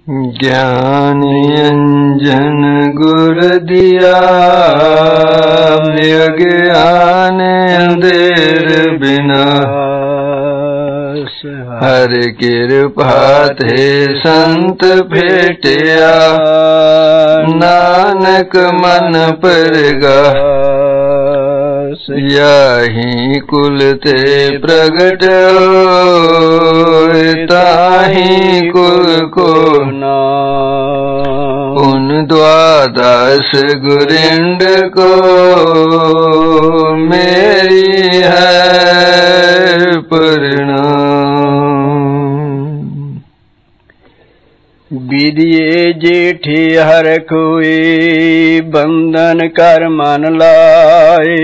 ज्ञान अंजन गुर दिया, अज्ञान अंधेर बिना। हर कृपा थे संत भेटिया, नानक मन परगा। यही कुल ते प्रगट होए, ताही कुल को उन द्वादश गुरिंड को मेरी है प्रणाम। विदिये जेठी हर कोई, बंधन कर मन लाए।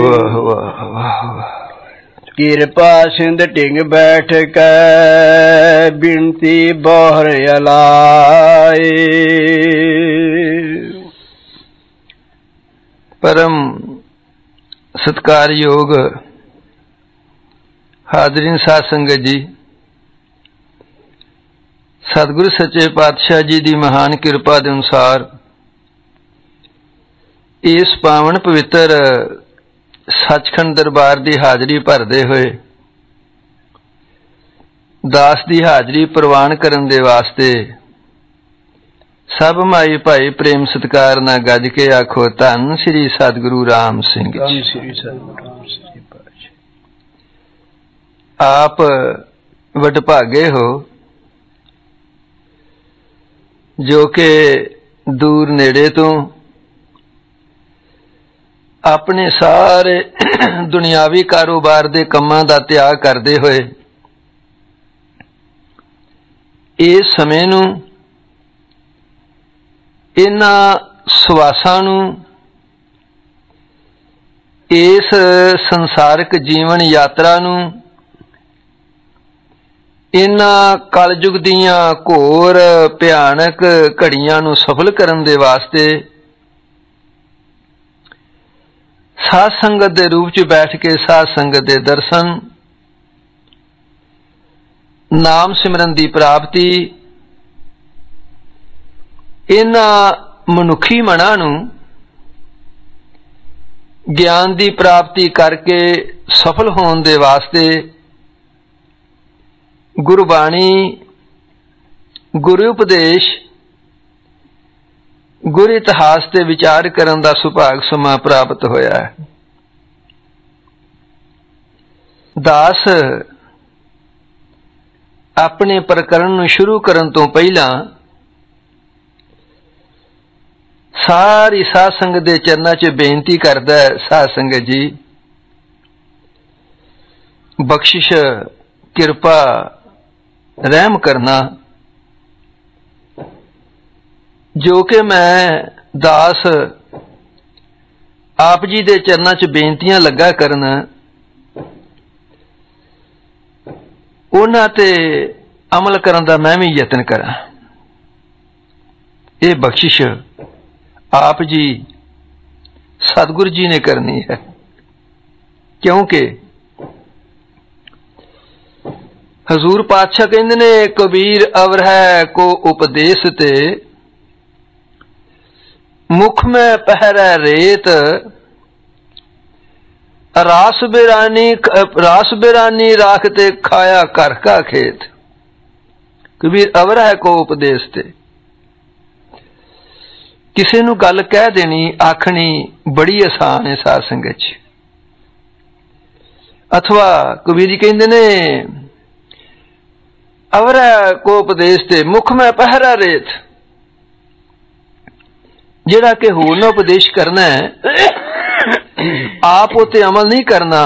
वाह वाह वाह वाह। कृपा सिंध टिंग बैठ कै, बिनती बोहर अलाए। परम सत्कार योग हाजरीन साध संगत जी, सतगुरु सच्चे पातशाह जी की महान कृपा के अनुसार इस पावन पवित्र सचखंड दरबार की हाजरी भरदे हुए दास की हाजरी प्रवान करन दे वास्ते सब माई भाई प्रेम सत्कार ना गज के आखो धन श्री सतगुरु राम सिंह जी। आप वडभागे हो जो कि दूर नेड़े तो अपने सारे दुनियावी कारोबार के कामां दा त्याग करते हुए इस समय नूं इन्हां सवासां नूं इस संसारिक जीवन यात्रा नूं इन्हां कलयुग दीयां घोर भयानक घड़ियां नूं सफल करन दे वास्ते साध संगत दे रूप च बैठ के साध संगत दे दर्शन, नाम सिमरन दी प्राप्ति, इन्हां मनुखी मनां नूं ज्ञान दी प्राप्ति करके सफल होने दे वास्ते गुरबाणी, गुरु उपदेश, गुरु इतिहास ते विचार करन दा सुभाग समा प्राप्त होया है। दास अपने प्रकरण नूं शुरू करन तो पहला सारी साध संगत दे चरनां च बेनती करदा है, साध संगत जी बख्शिश कृपा रहम करना, जो कि मैं दास आप जी दे चरनां च बेनतियां लगा करन, उन्हां ते अमल करन दा मैं भी यतन करा। ये बख्शिश आप जी सतगुरु जी ने करनी है, क्योंकि हजूर पातशाह कहंदे ने कबीर अवर है को उपदेश ते, मुख में पहरै रेत, रास बिरानी राखते खाया घर का खेत। कबीर अवर है को उपदेश ते, किसी नूं गल कह देनी आखनी बड़ी आसान है साध संगत च। अथवा कबीर जी कहंदे ने अवर है को उपदेश ते, मुख में पहरा रेत, जिहड़ा कि होर नूं उपदेश करना है आप उते अमल नहीं करना।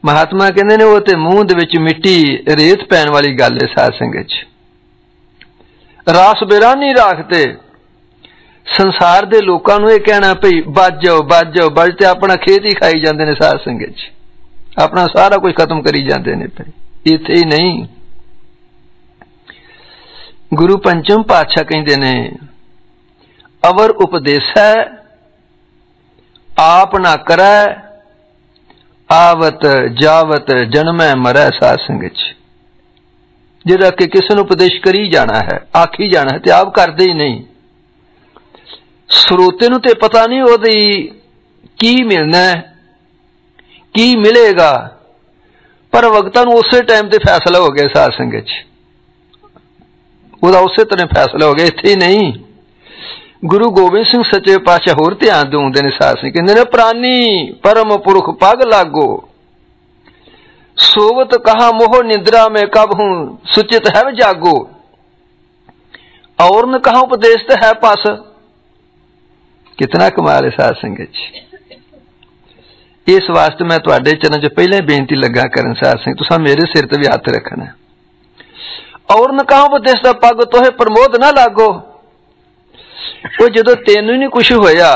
महात्मा कहंदे ने वो ते मूंह दे विच मिट्टी रेत पैण वाली गल है साध संगत च। रास बिरानी राखते, संसार दे लोकां नूं इह कहना भई बच जाओ बच जाओ, बच ते अपना खेत ही खाई जांदे ने साध संगत च, अपना सारा कुछ खत्म करी जांदे ने। भई इत्थे ही नहीं, गुरु पंचम पातशाह कहंदे ने अवर उपदेसै आप ना करै, आवत जावत जन्मै मरै साध संगत च। जिहड़ा कि किसी नूं उपदेश करी जाना है, आखी जाना है, ते आप करदे ही नहीं। ਸਰੋਤੇ ਨੂੰ ਤੇ पता नहीं ਉਹਦੀ ਕੀ मिलना है, की मिलेगा, पर वक्ता नूं उसे टाइम ते फैसला हो गया साध संगत च, ਉਹਦਾ ਉਸੇ ਤਰ੍ਹਾਂ फैसला हो गया। ਇੱਥੇ ही नहीं, गुरु गोबिंद सिंह सच्चे पातशाह होर ध्यान दिंदे ने साध संगत, कहंदे ने प्राणी परम पुरख पग लागो, सोवत कहा मोह निद्रा में कब हूं सुचित है जागो, और न कहा उपदेश है पास। कितना कमाल है साध संगत। इस वास्ते मैं तुहाडे चरणों च पहले बेनती लगा करन साध संगत, तुसां मेरे सिर ते भी हथ रखना। और न कहा उपदेश दा पग तोहे प्रमोद ना लागो, वो जदों तैनूं ही नहीं कुछ होया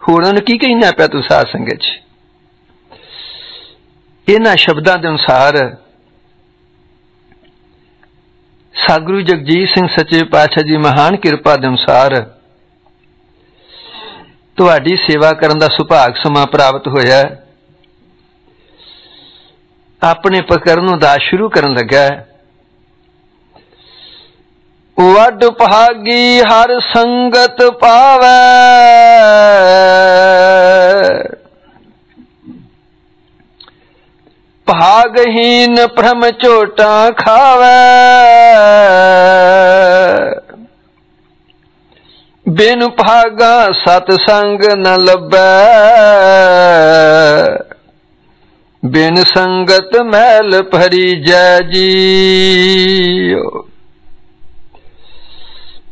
होरां नूं की कहना पिया तू साध संगत। इन्हां शब्दां दे अनुसार सतगुरु जगजीत सिंह सच्चे पातशाह जी महान किरपा दे अनुसार तुहाडी सेवा करन दा सुभाग समा प्राप्त होया। अपने प्रकरण दा शुरू करन लगा। वड भागी हर संगत पावै, भागहीन भ्रम चोटा खावै, बिन भागा सतसंग न लभै, बिन संगत मैल भरी जय जी।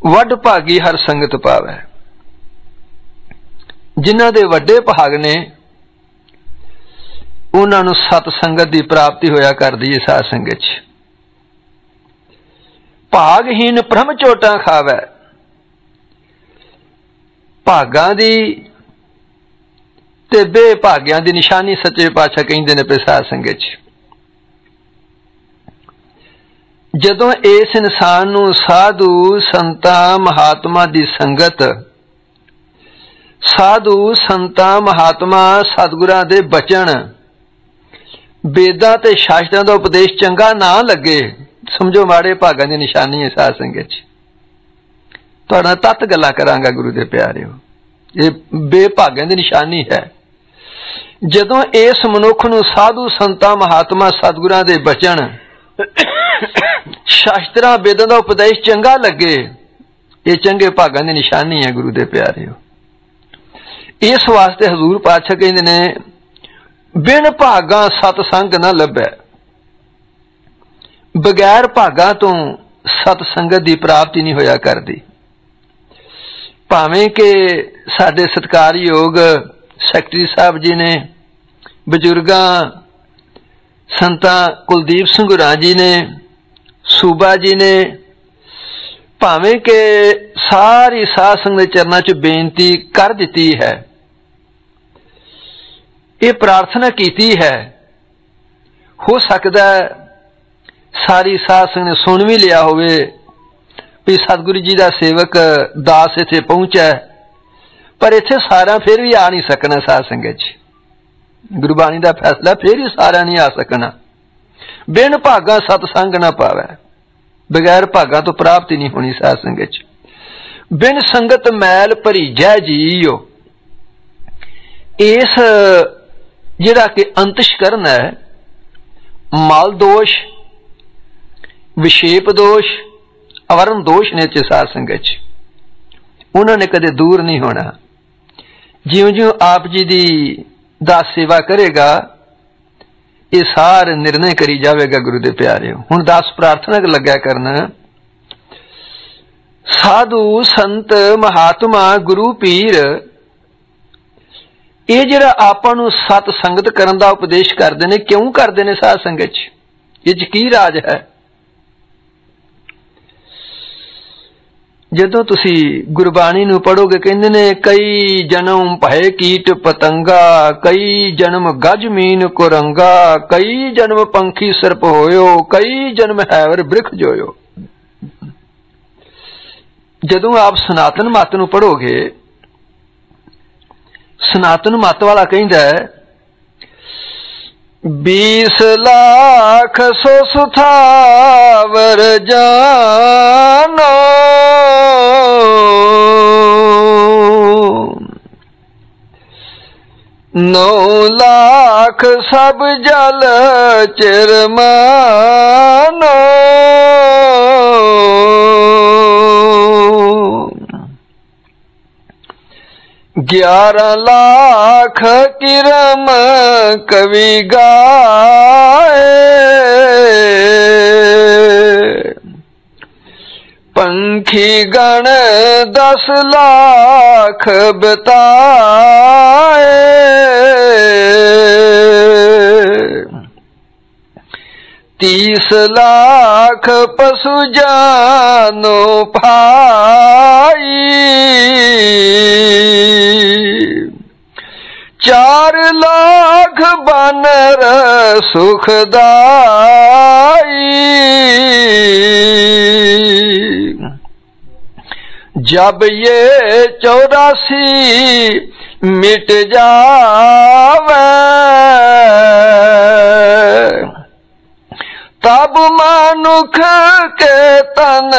वड भागी हर संगत पावै, जिन्हां दे वड्डे भाग ने उन्हां नूं सत संगत दी प्राप्ति होया करदी है साध संगत। भागहीन भ्रम चोटां खावै, भागां दी ते बेभाग्यां दी निशानी सच्चे पातशाह कहिंदे ने पे साध संगत। जदों इस इंसान नूं साधु संतां महात्मा दी संगत, साधु संतां महात्मा सतगुरां दे बचन, वेदां ते शास्त्रां दा उपदेश चंगा ना लगे, समझो माड़े भागां दी निशानी है साध संगत। तुहाडे नाल तत गल्लां करांगा गुरु दे प्यारेओ, ये बेभाग्यां दी निशानी है। जदों इस मनुख नूं साधु संतां महात्मा सतगुरां दे बचन, शास्त्रां वेदां दा उपदेश चंगा लगे, ये चंगे भागां दी निशानी है गुरु दे प्यारेओ। इस वास्ते हजूर पातशाह कहंदे ने बिन भागां सतसंग न लभै, बगैर भागां तो सतसंगत दी प्राप्ति नहीं होया करदी। भावें कि साडे सत्कारयोग सैकटरी साहब जी ने, बजुर्गां संतां कुलदीप सिंह हुरां जी ने, सूबा जी ने, भावें कि सारी साध संगत दे चरनां च बेनती कर दिती है, ये प्रार्थना कीती है, हो सकदा सारी साध संगत ने सुन भी लिया होवे भी सतगुरु जी का सेवक दास इत्थे पहुंचा, पर इत्थे सारा फिर भी आ नहीं सकना साध संगत। गुरबाणी का फैसला फिर ही सारा नहीं आ सकना। बिन भागा सतसंग ना पावै, बगैर भागा तो प्राप्ति नहीं होनी साध संगत। बिन संगत मैल भरी जय जीओ, इस जिहड़ा कि अंतशकरण है, माल दोष, विशेप दोष, अवरण दोष ने साध संगत, उन्होंने कदे दूर नहीं होना। ज्यों ज्यों आप जी दी दास सेवा करेगा, ये सारे निर्णय करी जाएगा गुरु दे प्यारे। हुण दास प्रार्थना लग्या करना, साधु संत महात्मा गुरु पीर, ये जिहड़ा आपां नूं सत संगत करन दा उपदेश करदे ने, क्यों करदे ने साध संगत? ये च की राज है? जदों तुसी गुरबाणी नूं पढ़ोगे, कहंदे ने कई जन्म भय कीट पतंगा, कई जन्म गज मीन कुरंगा, कई जन्म पंखी सर्प होयो, कई जन्म हैवर वृक्ष जोयो। जदों आप सनातन मत नूं पढ़ोगे, सनातन मत वाला कहंदा है 20 लाख सो सुथावर जानो, 9 लाख सब जल चिरमानो, 11 लाख किरम कवि गाए, पंखी गण 10 लाख बताए, तीस लाख पशु जानो भाई, 4 लाख बानर सुखदाई, जब ये 84 मिट जावे, तब मनुख के तन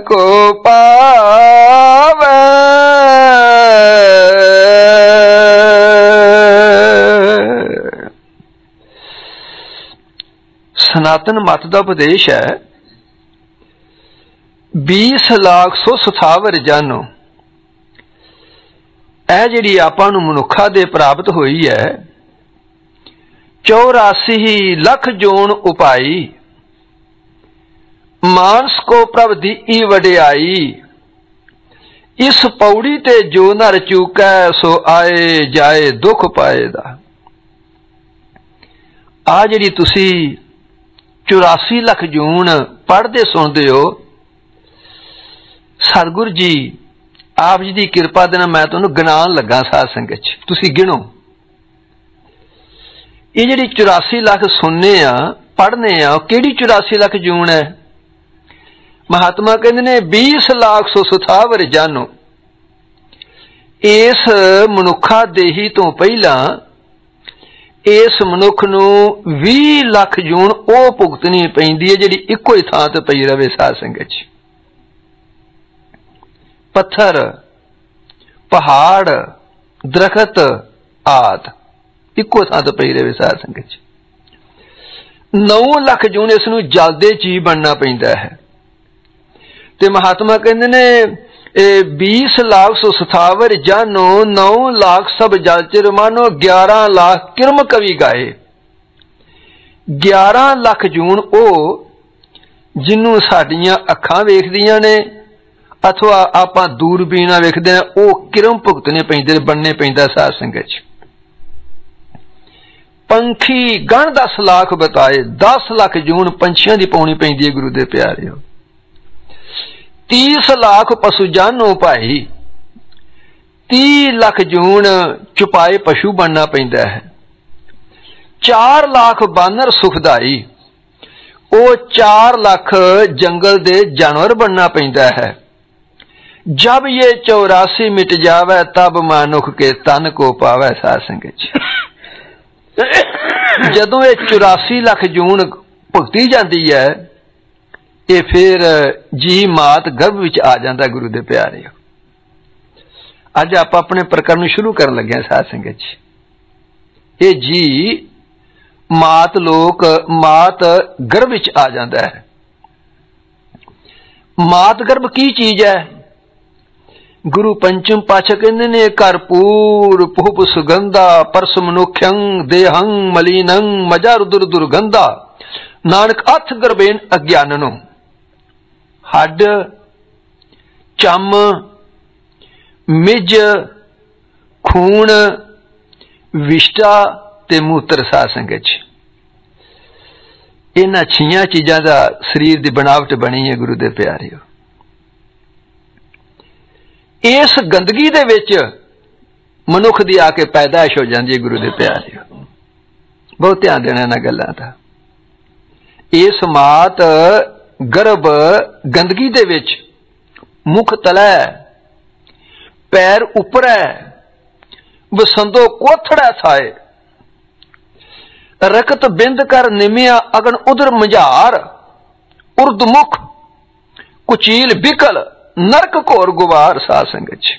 को पावे, सनातन मत का उपदेश है 20 लाख सो सुथावर जानो। यह जिहड़ी आपां नूं मनुखा दे प्राप्त हुई है 84 लख जोन उपाई, मानस को प्रभ दी वडियाई, इस पौड़ी ते जो नर चूकै सो आए जाए दुख पाएदा। आ जिहड़ी तुसी 84 लख जून पढ़दे सुनदे हो, सतगुरु जी आप जी की किरपा दे नाल मैं तुहानूं गिनाण लगा साध संगत च, तुसी गिनो। ये जिहड़ी 84 लाख सुनने आ पढ़ने आ, किहड़ी 84 लाख जून है? महात्मा कहंदे ने 20 लाख सो सुथावर जानो। इस मनुखा देही तो पहला इस मनुख नूं 20 लाख जून ओ भुगतनी पैंदी है जिहड़ी इक्को ही थां ते पई रहे साध संगत च। पत्थर, पहाड़, दरखत आदि इक्को थां ते पई रहे साध संगत च। 9 लाख जून इस नूं जलदे च ही बनना पैंदा है। ते महात्मा कहंदे ने 20 लाख सो सुथावर जानो, 9 लाख सब जल चिर मानो, 11 लाख किरम कवि गाए। 11 लाख जून ओ जिन्नू साडियां अखां वेखदियां ने अथवा आपां दूरबीन नाल वेखदे ने, ओ किरम भुगतने पैंदे, बनने पैंदा साध संगत च। पंखी गण 10 लाख बताए, 10 लाख जून पंछियां दी पाउणी पैंदी है गुरु दे प्यारे। 30 लाख पशु जानो भाई, 30 लाख जून चुपाए पशु बनना पैंदा है। 4 लाख बानर सुखदाई, ओ 4 लाख जंगल दे जानवर बनना पैंदा है। जब ये 84 मिट जावे तब मनुख के तन को पावे साध संगत। जदों ये 84 लाख जून भुगती जाती है, ये फिर जी मात गर्भ विच आ जाता गुरु दे प्यारे। अज आप अपने प्रकरण शुरू कर लगे साध संगत जी। ये जी मात लोक मात गर्भ विच आ जाता है। मात गर्भ की चीज है? गुरु पंचम पातशाह कहंदे ने करपूर पुप सुगंधा परस मनुख्यं देहं मलिनं मजा रुदुर दुर्गंधा, नानक अथ गर्भेन अज्ञाननो। हड, चम, मिज, खून, विष्टा ते मूत्र साध संगत। इन्हां 6 चीज़ां दा शरीर दी बनावट बनी है गुरु दे प्यारे। इस गंदगी दे विच मनुख दी आके पैदाइश हो जाती है गुरु दे प्यारे। बहुत ध्यान देना इन्हां गल्लां दा। इस मात गर्भ गंदगी दे विच मुख तलै, पैर उपर है, बसंदो कोथड़ा थाए, रकत बिंद कर निमिया अगन उधर मझार, उर्दमुख कुचील बिकल नरक घोर गुवार। साध संगत जी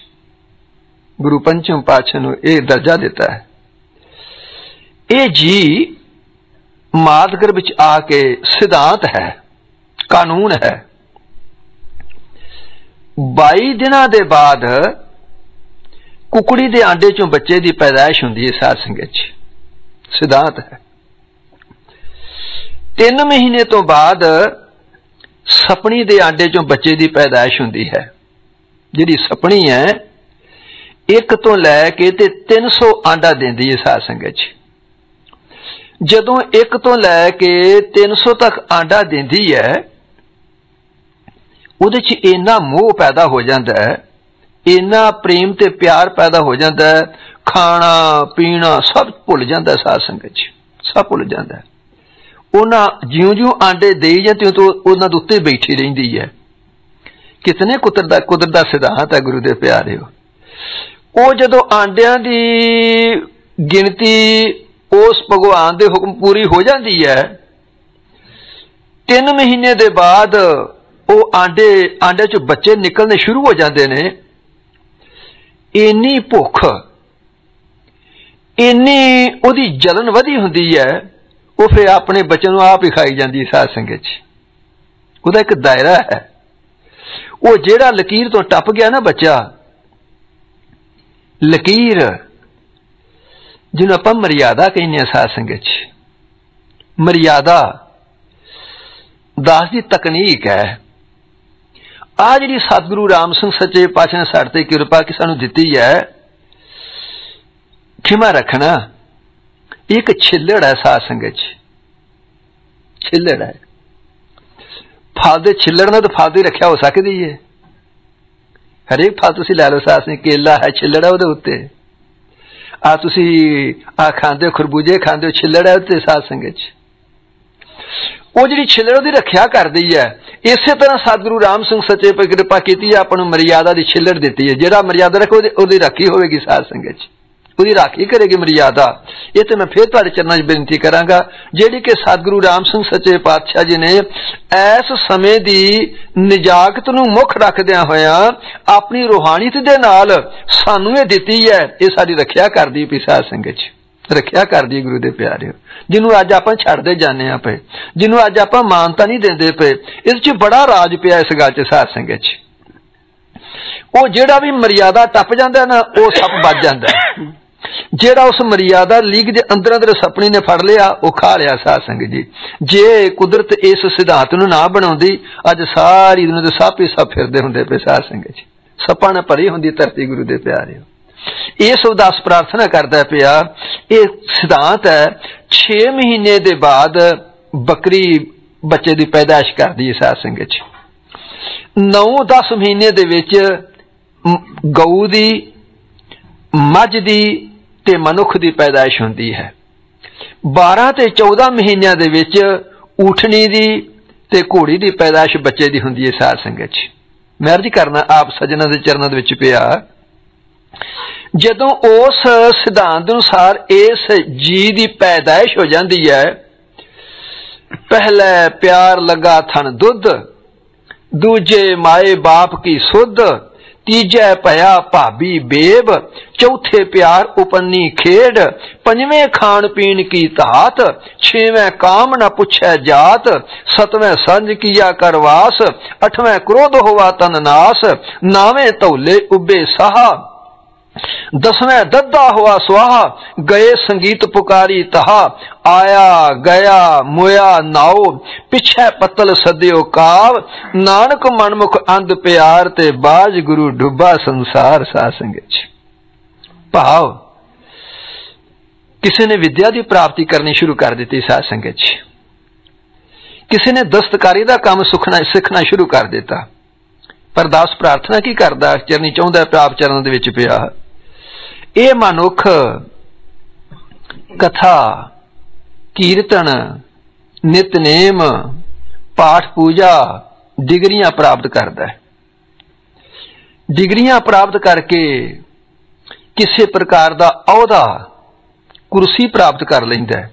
गुरु पंचम पातशाह नूं यह दर्जा दिता है। ये जी मादगर विच आके सिद्धांत है, कानून है। 22 दिनां दे बाद कुकड़ी दे आंडे चों बच्चे की पैदाइश हुंदी है। साध संगत जी सिद्धांत है। 3 महीने तो बाद सपनी दे आंडे चों बच्चे की पैदाइश हुंदी है। जिहड़ी सपनी है 1 तो लैके 300 आंडा देंदी है। साध संगत जी जदों 1 तो लैके 300 तक आंडा देंदी है, उहदे च इन्ना मोह पैदा हो जाता है, इन्ना प्रेम ते प्यार पैदा हो जाता है, खाना पीना सब भुल जाता है। साध संगत जी सब भुल जाता है। उन्हें ज्यों ज्यों आंडे देई जाते तो उन्हां दे उत्ते बैठी रहिंदी है। कितने कुदरत दा सिद्धांत है गुरु दे प्यारे। वो जदों आंडियां दी गिनती उस भगवान दे हुक्म पूरी हो जाती है, 3 महीने दे बाद वो आंडे चो बच्चे निकलने शुरू हो जाते ने। इन्नी भुख इन्नी उहदी जलन वधी हुंदी है, वो फिर अपने बच्चे नूं आप ही खाई जाती है। साध संगत जी उहदा एक दायरा है। वो जिहड़ा लकीर तो टप गया ना बच्चा, लकीर जिन्हों आप मर्यादा कहने। साध संगत जी मर्यादा दास की तकनीक है। आ जी सतगुरु राम सिंह सच्चे पातशाह ने साडे ते किरपा कि सानू दिती है, खिमा रखना। एक छिल्लड़ है। साध संगत जी छिल्लड़ है। फल छिल्लड़ ने तो फल की रखिया हो सकती है। हरेक फल तुसीं लै लो। साध संगत केला है, छिल्लड़ है उहदे उत्ते। आ खांदे हो खरबूजे खांदे हो, छिल्लड़ है उत्ते। साध संगत जी वो जी छिल्लड़ की रखिया करती है। इस तरह सतगुरु राम सिंह सच्चे पर कृपा की अपन मर्यादा की छिल्लड़ दी है। जिहड़ा मर्यादा रखे उसकी राखी होगी। साध संगत जी उसकी राखी करेगी मर्यादा। ये तो मैं फिर तुहाडे चरनां 'च बेनती करांगा, जिहड़ी कि सतगुरु राम सिंह सच्चे पातशाह जी ने इस समय की निजाकत नूं मुख रखदिआं होइआं अपनी रूहानीयत दे नाल सानूं ये दित्ती है। ये साडी रखिया करदी पई। साध संगत जी रखिया करदी गुरु दे प्यारे। जिन्हों अज आपां छड्डदे जाने आ पे, जिन्हों अज आपां मानता नहीं देंदे पे, इस च बड़ा राज पिया इस गल च। साध संगत जी वो जिहड़ा भी मर्यादा टप जांदा ना, वो सप बच जांदा। जेड़ा उस मर्यादा लीग दे अंदर अंदर सपनी ने फड़ लिया, वो खा लिया। साध संगत जी जे कुदरत इस सिद्धांत नूं ना बनाउंदी, अज सारी दुनिया दे सप ही सप फिरदे हुंदे पे। साध संगत जी सपां नाल भरी हुंदी धरती गुरु दे प्यारे। इस उदास प्रार्थना करता पिया। ये सिद्धांत है 6 महीने दे बाद बकरी बच्चे की पैदाइश करती है। साध संगत जी 9-10 महीने दे विच गऊ दी, मझ दी ते मनुख दी पैदाइश होंदी है। 12 ते 14 महीनों दे विच ऊठनी दी ते घोड़ी दी पैदाइश बच्चे दी होंदी है। साध संगत जी मैं अर्ज करना आप सज्जना दे चरणों दे विच पिया, जदों उस सिद्धांत अनुसार इस जी दी पैदाइश हो जाती है, पहले प्यार लगा थन दुध, दूजे माए बाप की सुध, तीजे पया भाभी बेब, चौथे प्यार उपन्नी खेड, पंजवें खान पीन की तात, छेवें काम न पुछे जात, सतवें संज किया करवास, अठवें क्रोध हुआ तन नास, नावें तौले उबे साहा, 10वें दद्दा हुआ स्वाहा, गए संगीत पुकारी तहा, आया गया मोया नाओ, पिछे पतल सद्यो काव, नानक मनमुख अंध प्यार ते बाज गुरु डुबा संसार। साध संगत भाव किसी ने विद्या की प्राप्ति करनी शुरू कर दी। साध संगत किसी ने दस्तकारी का काम सीखना शुरू कर दिता, पर दास प्रार्थना की करता, चरनी चाहता प्राप चरण दे विच पिया। ये मनुख कथा कीर्तन नितनेम पाठ पूजा डिग्रियां प्राप्त करता है। डिग्रियां प्राप्त करके किसी प्रकार का औहदा कुर्सी प्राप्त कर लेंदा है।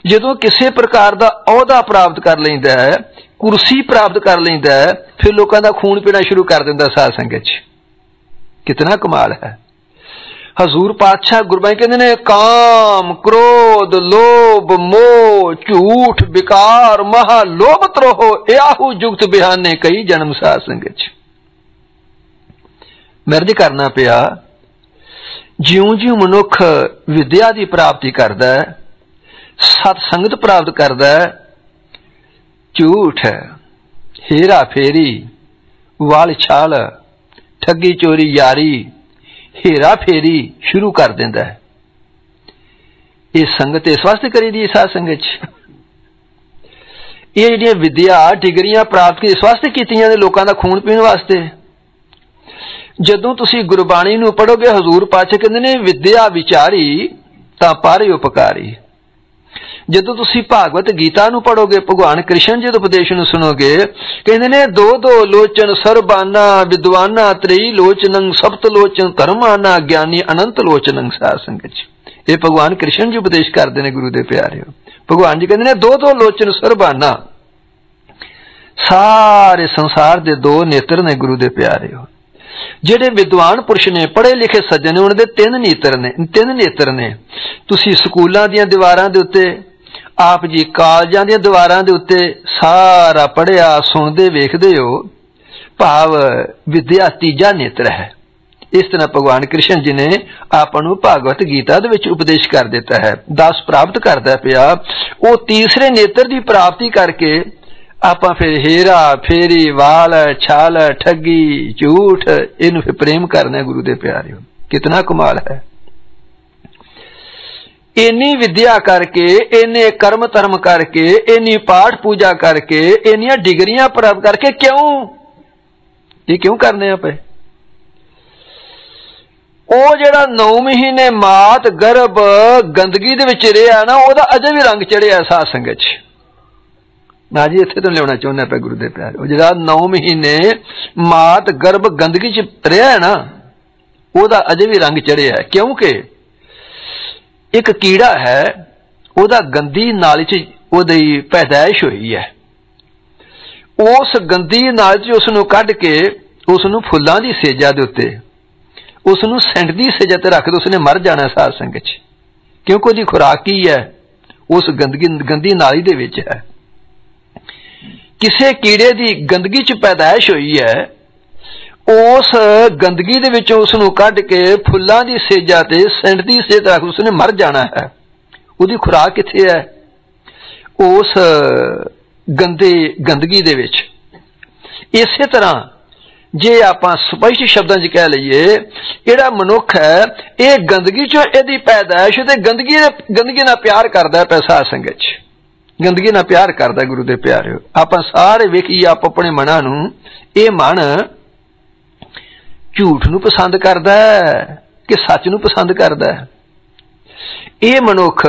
ਜਦੋਂ ਕਿਸੇ प्रकार का अहुदा प्राप्त कर लैंदा है, कुर्सी प्राप्त कर लैंदा है, फिर लोगों का खून पीना शुरू कर दिंदा साध संगत च। कितना कमाल है। हजूर पातशाह गुरबाणी कहते ने काम क्रोध लोभ मोह झूठ विकार महा लोभ त्रोहो याहू जुगत बिहाने कई जन्म साध संगत च। मिर्ज करना पिया। ज्यों ज्यों मनुख विद्या की प्राप्ति करता है, सत्संगत प्राप्त करता है, झूठ हेरा फेरी वाल छाल ठगी चोरी यारी हेरा फेरी शुरू कर देंदा है। ये संगत इस वास्ते करी दी साध संगत ये जिहड़ियां विद्या डिग्रियां प्राप्त इस वास्ते कीतियां ने लोकां दा खून पीण वास्ते। जदों तुसीं गुरबाणी नूं पढ़ोगे हजूर पातशाह कहंदे ने विद्या विचारी तां पर उपकारी। जदों तुसीं भागवत गीता नूं पढ़ोगे भगवान कृष्ण जी दे उपदेश नूं सुनोगे कहंदे ने दो दो लोचन सरबाना विद्वाना त्रई लोचनं सप्त लोचन धर्माना ज्ञानी अनंत लोचनं साध संगत। ये भगवान कृष्ण जी उपदेश करते हैं गुरु दे प्यारे। भगवान जी कहते ने दो दो लोचन सरबाना, सारे संसार दे दो नेत्र ने गुरु दे प्यारे। जेडे विद्वान पुरुष ने पढ़े लिखे सज्जन ने उन्होंने तीन नेत्र ने। तुसी स्कूलों दी दीवारां दे उत्ते आप जी कालजां दी दीवारां दे उत्ते सारा पढ़िया सुनदे वेखदे हो, भाव विद्या तीजा नेत्र है। इस तरह भगवान कृष्ण जी ने आपनू भागवत गीता दे विच उपदेश कर दिता है। दास प्राप्त करदा पिया वो तीसरे नेत्र की प्राप्ति करके आपां फिर हेरा फेरी वाल छाल ठगी झूठ इनू फिर प्रेम करना गुरु दे प्यारे। कितना कमाल है। इन्नी विद्या करके इन्ने कर्म धर्म करके इन्नी पाठ पूजा करके इन्नियां डिग्रियां प्राप्त करके क्यों करने पे ਉਹ ਜਿਹੜਾ 9 ਮਹੀਨੇ ਮਾਤ ਗਰਭ ਗੰਦਗੀ ਦੇ ਵਿੱਚ ਰਿਹਾ ਨਾ ਉਹਦਾ ਅਜੇ ਵੀ ਰੰਗ ਚੜਿਆ ਸਾਧ ਸੰਗਤ 'ਚ। ਨਾ ਜੀ ਇੱਥੇ ਤੋਂ ਲਿਆਉਣਾ ਚਾਹੁੰਦਾ ਪਿਆ ਗੁਰੂ ਦੇ ਪਿਆਰੇ। ਉਹ ਜਿਹੜਾ 9 ਮਹੀਨੇ ਮਾਤ ਗਰਭ ਗੰਦਗੀ 'ਚ ਰਿਹਾ ਨਾ ਉਹਦਾ ਅਜੇ ਵੀ ਰੰਗ ਚੜਿਆ, ਕਿਉਂਕਿ ਇੱਕ ਕੀੜਾ ਹੈ ਉਹਦਾ ਗੰਦੀ ਨਾਲੀ 'ਚ ਉਹਦੀ ਪੈਦਾਇਸ਼ ਹੋਈ ਹੈ। ਉਸ ਗੰਦੀ ਨਾਲੀ 'ਚ ਉਸ ਨੂੰ ਕੱਢ ਕੇ ਉਸ ਨੂੰ ਫੁੱਲਾਂ ਦੀ ਸੇਜਾ ਦੇ ਉੱਤੇ उसनू सेंट दी सेजा ते रख दो, उसने मर जाना साध संगत च, क्योंकि उसकी खुराक की है उस गंदी नाली दे विच है। किसी कीड़े की गंदगी च पैदाइश हुई है, उस गंदगी दे विचों उसनू कढ के फुल्लां दी सेजा ते सेंट दी सेजा ते रख उसने मर जाना है। उसकी खुराक कित्थे है? उस गंदगी दे विच। इसे तरह जे आपां स्पष्ट शब्दां च कह लईए इहड़ा मनुख है ये गंदगी चों इहदी पैदाइश ते गंदगी नाल प्यार करदा है साध संगत च, गंदगी नाल प्यार करदा गुरु दे प्यारे। आपां सारे वेखीए आप अपने मनां नूं ये मन झूठ नूं पसंद करदा है कि सच नूं पसंद करदा है। ये मनुख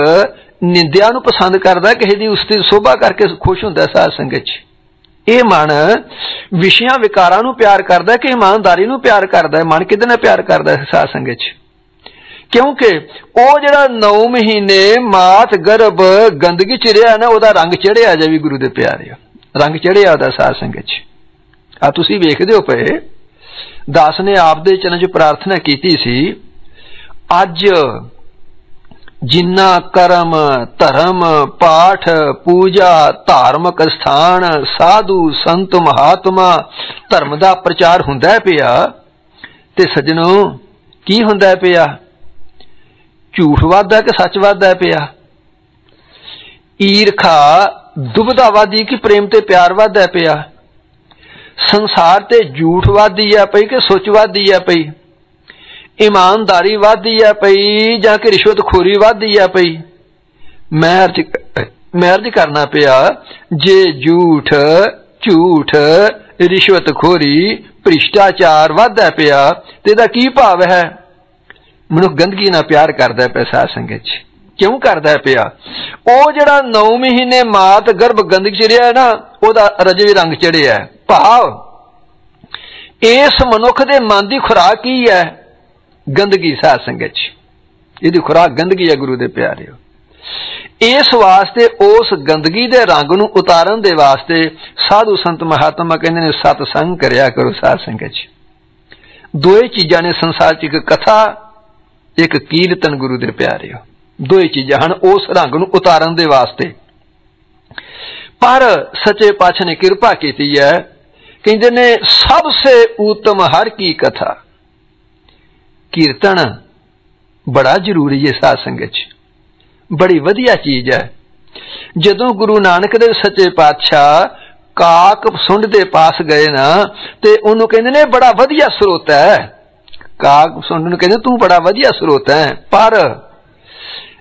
निंदिया नूं पसंद करदा किसी दी उसदी शोभा करके खुश हुंदा साध संगत च। ये मन विषयां विकारां नूं प्यार करदा है कि ईमानदारी नूं प्यार करदा है। मन किहदे नाल प्यार करदा है? साध संगत च। क्योंकि वो जिहड़ा 9 महीने मात गर्भ गंदगी च रिहा ना उहदा रंग चढ़िया जे भी गुरु दे प्यारे, रंग चढ़िया उहदा साध संगत च। आ तुसीं वेखदे हो पए दास ने आप दे चरण च प्रार्थना कीती सी, अज जिन्ना कर्म धर्म पाठ पूजा धार्मिक स्थान साधु संत महात्मा धर्म का प्रचार हुंदा पिया ते सज्जनों की हुंदा पिया? झूठ वधदा कि सच वधदा पिया? ईरखा दुबदा वधदी कि प्रेम ते प्यार वधदा पिया? संसार ते झूठ वधदी है पई कि सुच वधदी है पई? ईमानदारी वधदी है पई जां कि रिश्वतखोरी वधदी है पई? मैं अर्ज करना पिया जे झूठ रिश्वतखोरी भ्रिष्टाचार वधदा पिया ते दा की भाव है? मनुख गंदगी नाल प्यार करदा है साध संगत च। क्यों करदा है पिया? ओ जिहड़ा 9 महीने मात गर्भ गंदगी च रिहा ना ओहदा रजवी रंग चढ़िया है। भाव इस मनुख दे मन दी खुराक की है? गंदगी साध संगत च। इहदी खुराक गंदगी है गुरु दे प्यारे। इस वास्ते उस गंदगी दे रंग नूं उतारन दे वास्ते साधु संत महात्मा कहंदे ने सतसंग करया करो साध संगत च। दोए चीजां ने संसार च, एक कथा एक कीर्तन गुरु दे प्यारे। दोए चीजां हन उस रंग नूं उतारन दे वास्ते। पर सच्चे पातशाह ने कृपा कीती है, कहंदे ने सबसे उत्तम हर की कथा। कीर्तन बड़ा जरूरी है साध संगत च, बड़ी वधिया चीज है। जदों गुरु नानक देव सच्चे पातशाह काक सुंड दे पास गए ना, ते उन्होंने कहंदे ने बड़ा वधिया स्रोत है। काक सुंड नूं कहंदे तू बड़ा वधिया स्रोत है। पर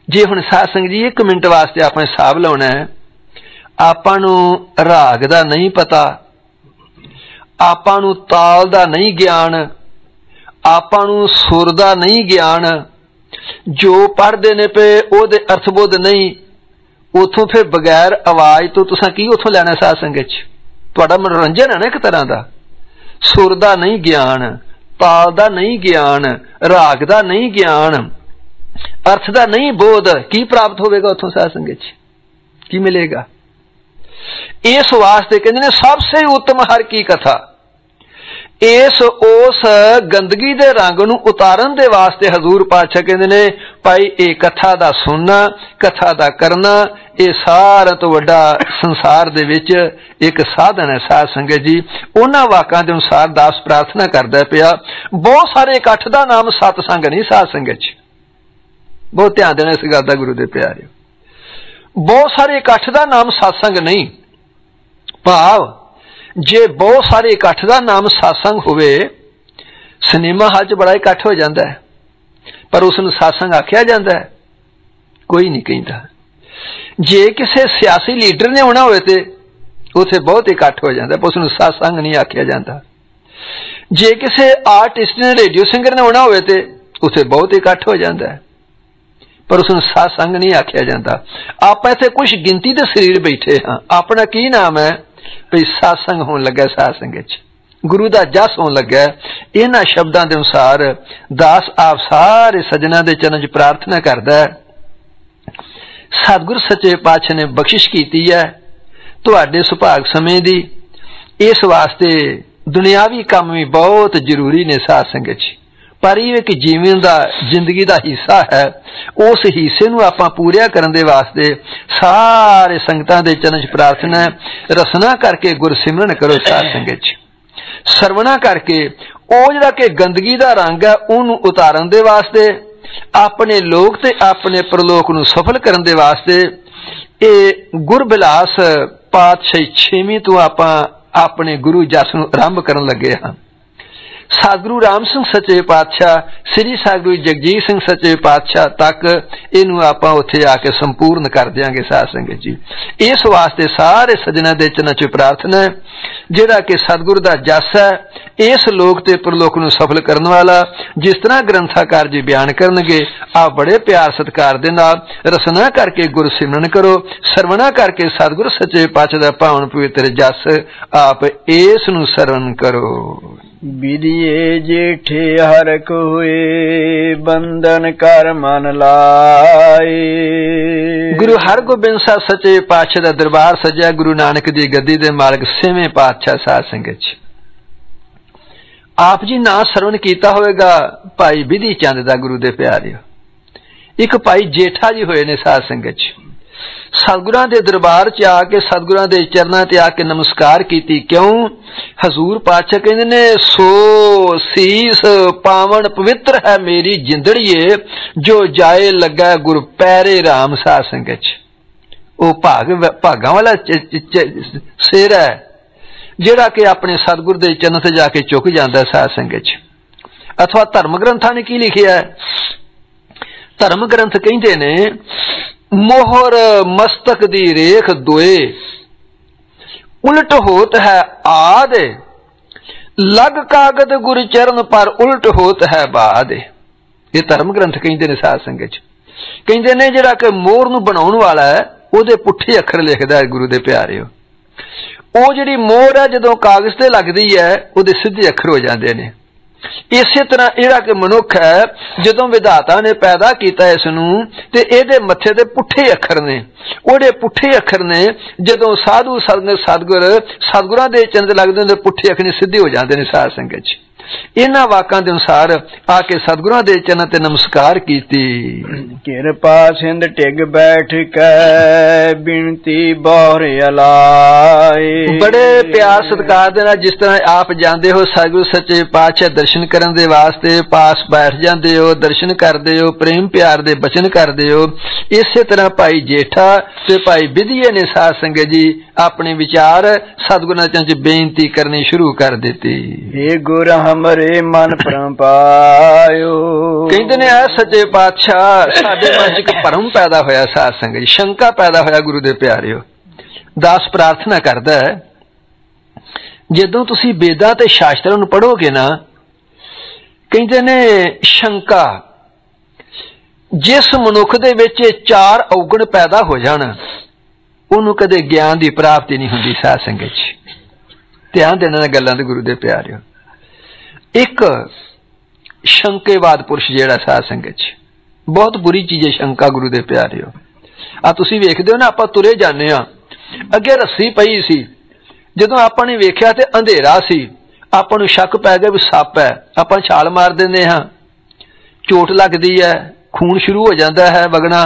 जे हुण साध संगत जी 1 मिनट वास्ते आपां हिसाब लाउणा है, आपां नूं राग दा नहीं पता, आपां नूं ताल दा नहीं ज्ञान, आपां नूं सुर दा नहीं ज्ञान, जो पढ़दे ने पे ओहदे अर्थबोध नहीं, उथों फिर बगैर आवाज तो तुसां की उथों लैणा साध संगत च? तुहाडा मनोरंजन है ना एक तरह दा। सुर दा नहीं ज्ञान, ताल दा नहीं ज्ञान, राग दा नहीं ज्ञान, अर्थ दा नहीं बोध, की प्राप्त होवेगा उथों साध संगत च? की मिलेगा? इस वास्ते कहंदे ने सबसे उत्तम हर की कथा। इस उस गंदगी दे रंग नूं उतारन दे वास्ते हजूर पातशाह कहंदे ने भाई ये कथा दा सुनना, कथा दा करना, ये सारा तो वड्डा संसार दे विच एक साधन है साध संगत जी। उन्हां वाकां दे अनुसार दास प्रार्थना करदा पिया। बहुत सारे इकट्ठ दा नाम सतसंग नहीं साध संगत जी, बहुत ध्यान देना इस गल दा गुरु दे प्यारे। बहुत सारे इकट्ठ दा नाम सतसंग नहीं, भाव जे बहुत सारे इकट्ठ का नाम सत्संग होवे, सिनेमा हाल च बड़ा इकट्ठ हो जाता है, पर उसनूं सत्संग आख्या जाता है? कोई नहीं कहता। जे किसी सियासी लीडर ने होना होवे ते उथे बहुत इकट्ठ हो जाता है, पर उसनूं सत्संग नहीं आख्या जाता। जे किसी आर्टिस्ट ने, रेडियो सिंगर ने होना होवे ते उथे बहुत इकट्ठ हो जाता है, पर उसनूं सत्संग नहीं आख्या जाता। आप इत्थे कुछ गिनती दे शरीर बैठे हाँ, अपना की नाम है भई सत्संग होने लगा, साध संगत च गुरु दा जस होने लगा। इन्हां शब्दां दे अनुसार दास आप सारे सज्जनां दे चरणों च प्रार्थना करदा है। सतगुर सच्चे पातशाह ने बख्शिश कीती है तुहाडे सुभाग समय दी। इस वास्ते दुनियावी काम भी बहुत जरूरी ने साध संगत च, पर यह कि जीवन का जिंदगी का हिस्सा है, उस हिस्से नूं आपां पूरा करन दे वास्ते सारे संगतां दे चरण च प्रार्थना है। रसना करके गुरसिमरन करो साध संगत च, सरवणा करके ओ जिहड़ा कि गंदगी दा रंग है उहनूं उतारन दे वास्ते, अपने लोक ते अपने परलोक नूं सफल करन दे वास्ते ये गुरबिलास पातशाही 6वीं तो आपां अपने गुरु जस नूं आरंभ करन लगे हां। सतगुरु राम सिंह सच्चे पातशाह, श्री सतगुरु जगजीत सिंह सच्चे पातशाह तक इनू आपां उत्थे आके संपूर्ण कर देंगे साध संगत जी। इस वास्ते सारे सज्जनां दे चरणां च प्रार्थना है, जिहड़ा कि सतगुरु दा जस है इस लोक ते परलोक नूं सफल करन वाला, जिस तरह ग्रंथाकार जी बयान करनगे आप बड़े प्यार सत्कार दे नाल रसना करके गुर सिमरन करो, सरवणा करके सतगुरु सच्चे पातशाह दा पावन पवित्र जस आप इस नूं सरवण करो। विदिए जेठे हर कोए बंधन कर मन लाए। गुरु हरगोबिंद साहब सच्चे पातशाह दा दरबार सजा गुरु नानक दी गद्दी दे मालक 6वें पातशाह साध संगत च। आप जी ना सरवण कीता होएगा भाई विधि चंद दा गुरु दे प्यारे। एक भाई जेठा जी होए ने साध संगत च, सतगुरां दे दरबार च आके सतगुरां दे चरनां ते आके नमस्कार कीती। क्यों? हजूर पातशाह कहंदे ने सो सीस पावन पवित्र है मेरी जिंदड़िए, जो जाए लगा गुर पैरे राम साध संगत च। ओ भागां वाला सिर है जिहड़ा कि अपने सतगुर दे चरण ते जाके झुक जांदा साध संगत च। अथवा धर्म ग्रंथां ने की लिखिया है? धर्म ग्रंथ कहंदे ने मोहर मस्तक दी रेख दोए, उलट होत है आद, लग कागद गुर चरण पर उलट होत है बाद। ये धर्म ग्रंथ कहंदे ने साध संगत च। कहंदे ने जिहड़ा कि मोहर नूं बनाउण वाला है ओहदे पुठे अखर लिखदा है गुरु दे प्यारे। ਉਹ ਜਿਹੜੀ ਮੋਹਰ ਹੈ ਜਦੋਂ ਕਾਗਜ਼ ਤੇ ਲੱਗਦੀ ਹੈ ਉਹਦੇ ਸਿੱਧੇ ਅੱਖਰ ਹੋ ਜਾਂਦੇ ਨੇ, इसे तरह इहड़ा कि मनुख है, जदों विधाता ने पैदा किया इसनूं ते इहदे मत्थे ते पुठे अखर ने, ओहदे पुठे अखर ने जदों साधु सतगुरां दे चरण लगदे ने पुठे अखर सीधे हो जाते हैं साध संगत च। इन्हां वाकां दे अनुसार आके सतगुरां दे चरण ते नमस्कार कीती। किरपा सिंध टिग बैठ के बिनती बोहर अलाए। बड़े प्यार सत्कार दे नाल जिस तरह आप जांदे हो सतगुरु सच्चे पातशाह दर्शन करन दे वास्ते पास बैठ जांदे हो, दर्शन करदे हो, प्रेम प्यार दे बचन करदे हो, इसे तरह भाई जेठा ते भाई विधिये ने साध संगत जी अपने विचार सतगुरां च बेनती करनी शुरू कर दी। हे गुर हमरे मन भरम पायो। कहते ने सच्चे पातशाह साडे मन च एक भरम पैदा होया साध संगत जी, शंका पैदा होया गुरु दे प्यारिओ। दास प्रार्थना करदा है जदों तुसीं वेदां ते शास्त्रां नूं पढ़ोगे ना, कहते ने शंका जिस मनुख दे विच चार औगण पैदा हो जाण उन्होंने कदे ज्ञान की प्राप्ति नहीं होंदी साध संगत च। ध्यान देना गल्लां दे गुरु दे प्यारिओ। एक शंकेवाद पुरुष जिहड़ा साध संगत च बहुत बुरी चीज है शंका गुरु दे प्यारिओ। आ तुसीं वेखदे हो ना, आपां तुरे जाने आ, अगे रस्सी पई सी, जदों आपां ने वेख्या ते अंधेरा सी, आपां नूं शक पै गया भी सप है, आपां छाल मार दिंदे हां, चोट लगदी है, खून शुरू हो जाता है वगना,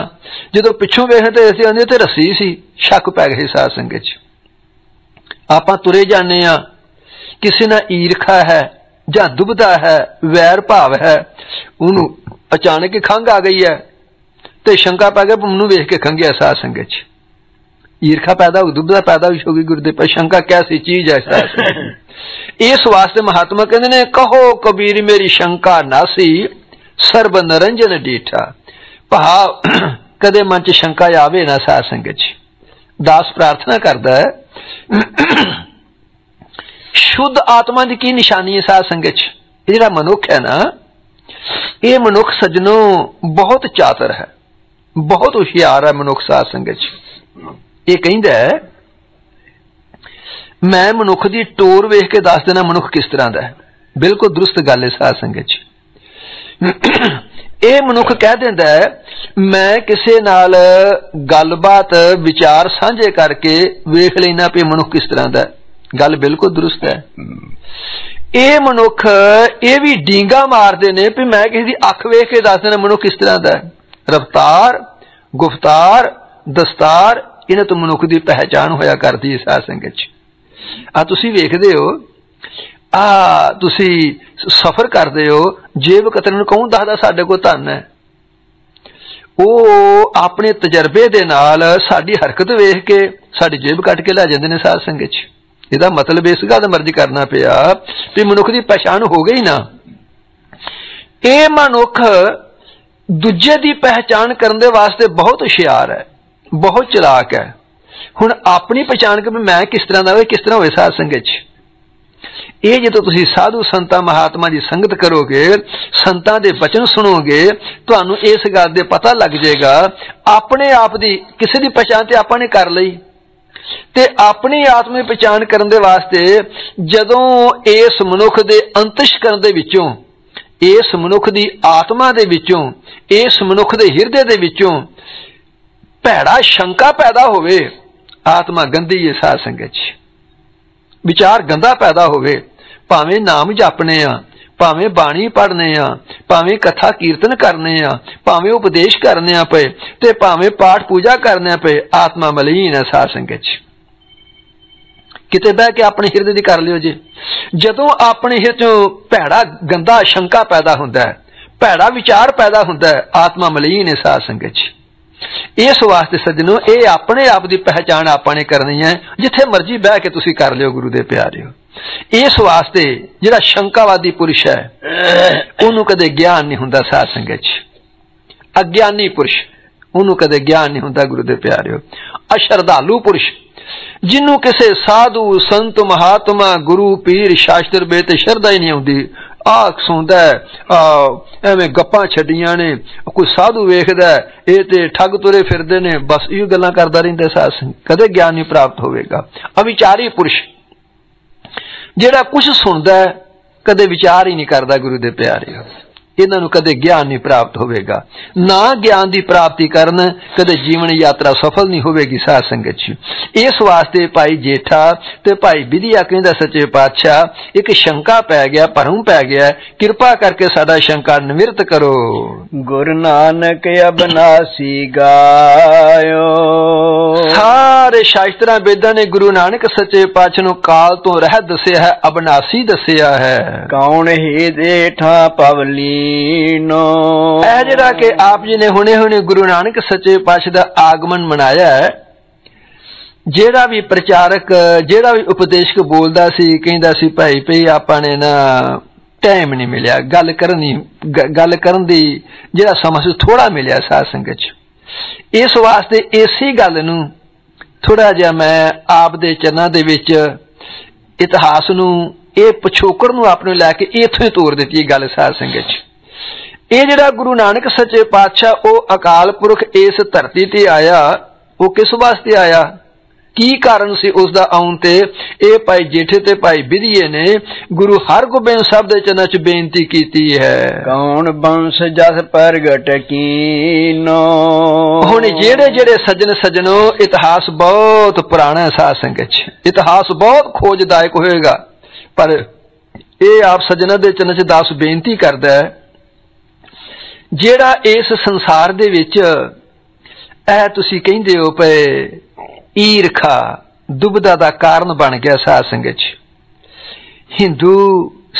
जो पिछों वेखते असीं आंदे ते रस्सी सी, शक पै गई साध संगत च। आपां तुरे जाने आ, किसी ना ईरखा है जां दुबदा है, वैर भाव है, उन्होंने अचानक ही खंघ आ गई है ते शंका पै गई मैनूं वेख के खंघिया साध संगत च। ईरखा पैदा हो, दुबदा पैदा होगी गुरु दे पर शंका कैसी चीज है साध संगत। इस वास्ते महात्मा कहते ने कहो कबीर मेरी शंका नासी सर्ब नरंजन डीठा। भाव कदे मन च शंका आवे ना साध संगत च। दास प्रार्थना करदा है शुद्ध आत्मा की निशानी है साध संगत च। जिहड़ा मनुख है ना, ये मनुख सज्जनों बहुत चातर है, बहुत होशियार है मनुख साध संगत च। ये कहंदा है मैं मनुख की टोर वेख के दस देना मनुख किस तरह का है। बिल्कुल दुरुस्त गल है साध संगत च। ਇਹ ਮਨੁੱਖ कह दिंदा है मैं किसी नाल गलबात विचार साझे करके वेख लेना पे मनुख किस तरह का। गल बिल्कुल दुरुस्त है। ये मनुख ये भी डींगा मारते ने भी मैं किसी की अख वेख के दस देना मनुख किस तरह का है। रफ्तार गुफ्तार दस्तार इन्हें तो मनुख की पहचान होया करती है साध संगत च। आ तुसीं वेखदे हो, तुसी सफर करते हो, जेब कतरन कौन दसदा साडे कोल धन है, वो अपने तजर्बे दे नाल साडी हरकत वेख के साडी जेब कट के लै जांदे ने साध संगत च। इहदा मतलब इस गल मर्जी करना पिया भी मनुख की पहचान हो गई ना। ये मनुख दूजे की पहचान करने वास्ते बहुत होशियार है, बहुत चलाक है। हुण अपनी पहचान के मैं किस तरह का किस तरह होए साध संगत च। ये जो तुसीं साधु संतां महात्मा की संगत करोगे, संतां दे वचन सुनोगे, तुहानूं इस गल दे पता लग जाएगा अपने आप दी किसी दी पहचान ते आपां ने कर लई ते अपनी आत्मा की पहचान करन दे वास्ते जदों इस मनुख दे अंतशकरण दे विचों, इस मनुख दी आत्मा दे विचों, इस मनुख दे हिरदे दे विचों भैड़ा शंका पैदा होवे, आत्मा गंदी है साध संगत च। विचार गंदा पैदा होवे, भावें नाम जपने आ, भावें बाणी पढ़ने आ, भावें कथा कीर्तन करने आ, भावें उपदेश करने आ पे ते भावें पाठ पूजा करने पे, आत्मा मलीन है साध संगत च। किते बह के अपने हिरदे दी कर लियो जे। जदों अपने हिरदे चों भैड़ा गंदा शंका पैदा हुंदा है, भैड़ा विचार पैदा हुंदा है, आत्मा मलीन है साध संगत च। इस वास्ते सज्जनों ये अपने आप की पहचान आपने करनी है, जिथे मर्जी बह के तुसी कर लियो गुरु दे प्यारिओ। इस वास्ते जिहड़ा शंकावादी पुरुष है उन्होंने कदे ज्ञान नहीं हुंदा साध संगत च। अज्ञानी पुरुष उन्होंने कदे ज्ञान नहीं हुंदा गुरु दे प्यारिओ। अशरधालू पुरुष जिन्हों किसी साधु संत महात्मा गुरु पीर शास्त्र बेत शरदा ही नहीं आउंदी, सुनदा है एवें गप्पां छड्डियां ने, कोई साधु वेखदा है ये ते ठग तुरे फिरदे ने, बस इहो गल्लां करदा रहिंदा साध संगत, कदे ज्ञान नहीं प्राप्त होवेगा। अविचारी पुरुष जिहड़ा कुछ सुनदा है कदे विचार ही नहीं करता गुरु दे प्यारे, इन्हां नूं कदे ज्ञान नहीं प्राप्त होवेगा। ना ज्ञान की प्राप्ति करन कदे जीवन यात्रा सफल नहीं होवेगी साध संगत जी। इस वास्ते भाई जेठा ते भाई विधिया कहंदा सच्चे पातशाह एक शंका पै गया, भरम पै गया, कृपा करके साडा शंका निवृत्त करो। गुरु नानक अबनासी गायो, सारे शास्त्रां वेदां ने गुरु नानक सच्चे पातशाह नूं काल तो रहत दस्सिया है, अबनासी दस्सिया है। कौन ही जेठा पवली जिहड़ा कि आप जी ने हुणे हुणे गुरु नानक सच्चे पातशाह दा आगमन मनाया है, जेड़ा भी प्रचारक जेड़ा भी उपदेशक बोलदा सी कहंदा सी भाई भई आपां ने ना टाइम नहीं मिलिया गल करन दी जेड़ा समां सी थोड़ा मिलिया साध संगत च। इस वास्ते इसी गल नूं थोड़ा जिहा मैं आप दे चरनां दे विच इतिहास नूं ਇਹ ਪਿਛੋਕੜ ਨੂੰ ਆਪਣੇ ਲੈ ਕੇ ਇੱਥੋਂ ਹੀ ਤੋਰ ਦਿੱਤੀ ਇਹ ਗੱਲ ਸਾਧ ਸੰਗਤ ਚ। ਇਹ ਜਿਹੜਾ ਗੁਰੂ ਨਾਨਕ ਸੱਚੇ ਪਾਤਸ਼ਾਹ ਉਹ ਅਕਾਲ ਪੁਰਖ ਇਸ ਧਰਤੀ ਤੇ ਆਇਆ, ਉਹ ਕਿਸ ਵਾਸਤੇ ਆਇਆ, ਕੀ ਕਾਰਨ ਸੀ ਉਸ ਦਾ ਆਉਣ ਤੇ? ਇਹ ਭਾਈ ਜੇਠੇ ਤੇ ਭਾਈ ਵਿਧੀਏ ਨੇ ਗੁਰੂ ਹਰਗੋਬਿੰਦ ਸਾਹਿਬ ਦੇ ਚਰਨਾਂ ਚ ਬੇਨਤੀ ਕੀਤੀ ਹੈ। ਕੌਣ ਬੰਸ ਜਸ ਪ੍ਰਗਟ ਕੀਨੋ। ਹੁਣ ਜਿਹੜੇ ਜਿਹੜੇ ਸੱਜਣ ਸੱਜਣੋ ਇਤਿਹਾਸ ਬਹੁਤ ਪੁਰਾਣਾ ਸਾਧ ਸੰਗਤ ਚ, ਇਤਿਹਾਸ ਬਹੁਤ ਖੋਜਦਾਇਕ ਹੋਏਗਾ, पर यह आप सज्जना दे चरण च दास बेनती करदा है, जेड़ा इस संसार दे विच ऐ तुसी कहिंदे हो पे ईरखा दुबदा दा कारण बन गया साध संगत च। हिंदू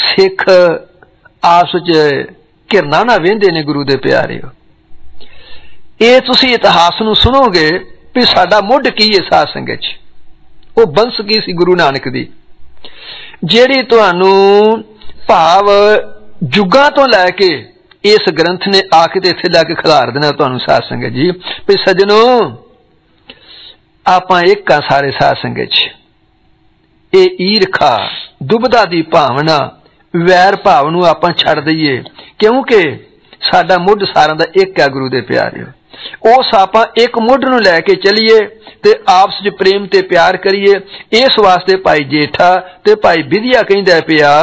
सिख आपस च घिरना ना वेंदे ने गुरु दे प्यारे। ये तुसी इतिहास नूं सुनोगे भी साडा मुੱਢ की है साध संगत च, वो बंस की सी गुरु नानक दी, ਜਿਹੜੀ ਤੁਹਾਨੂੰ ਭਾਵ ਜੁਗਾਂ ਤੋਂ ਲੈ ਕੇ ਇਸ ਗ੍ਰੰਥ ਨੇ ਆ ਕੇ ਤੇ ਇੱਥੇ ਲੈ ਕੇ ਖਿਲਾਰ ਦੇਣਾ ਤੁਹਾਨੂੰ ਸਾਧ ਸੰਗਤ ਜੀ। ਵੀ ਸੱਜਣੋ ਆਪਾਂ ਇੱਕ ਆ ਸਾਰੇ ਸਾਧ ਸੰਗਤ ਚ। ਇਹ ਈਰਖਾ ਦੁਬਦਾ ਦੀ ਭਾਵਨਾ ਵੈਰ ਭਾਵ ਨੂੰ ਆਪਾਂ ਛੱਡ ਦਈਏ, ਕਿਉਂਕਿ ਸਾਡਾ ਮੁੱਢ ਸਾਰਿਆਂ ਦਾ ਇੱਕ ਹੈ ਗੁਰੂ ਦੇ ਪਿਆਰਿਓ। ਉਸ ਆਪਾਂ ਇੱਕ ਮੁੱਢ ਨੂੰ ਲੈ ਕੇ ਚੱਲੀਏ ਤੇ ਆਪਸ ਵਿੱਚ ਪ੍ਰੇਮ ਤੇ ਪਿਆਰ ਕਰੀਏ। ਇਸ ਵਾਸਤੇ ਭਾਈ ਜੇਠਾ ਤੇ ਭਾਈ ਵਿਧੀਆ ਕਹਿੰਦਾ ਪਿਆ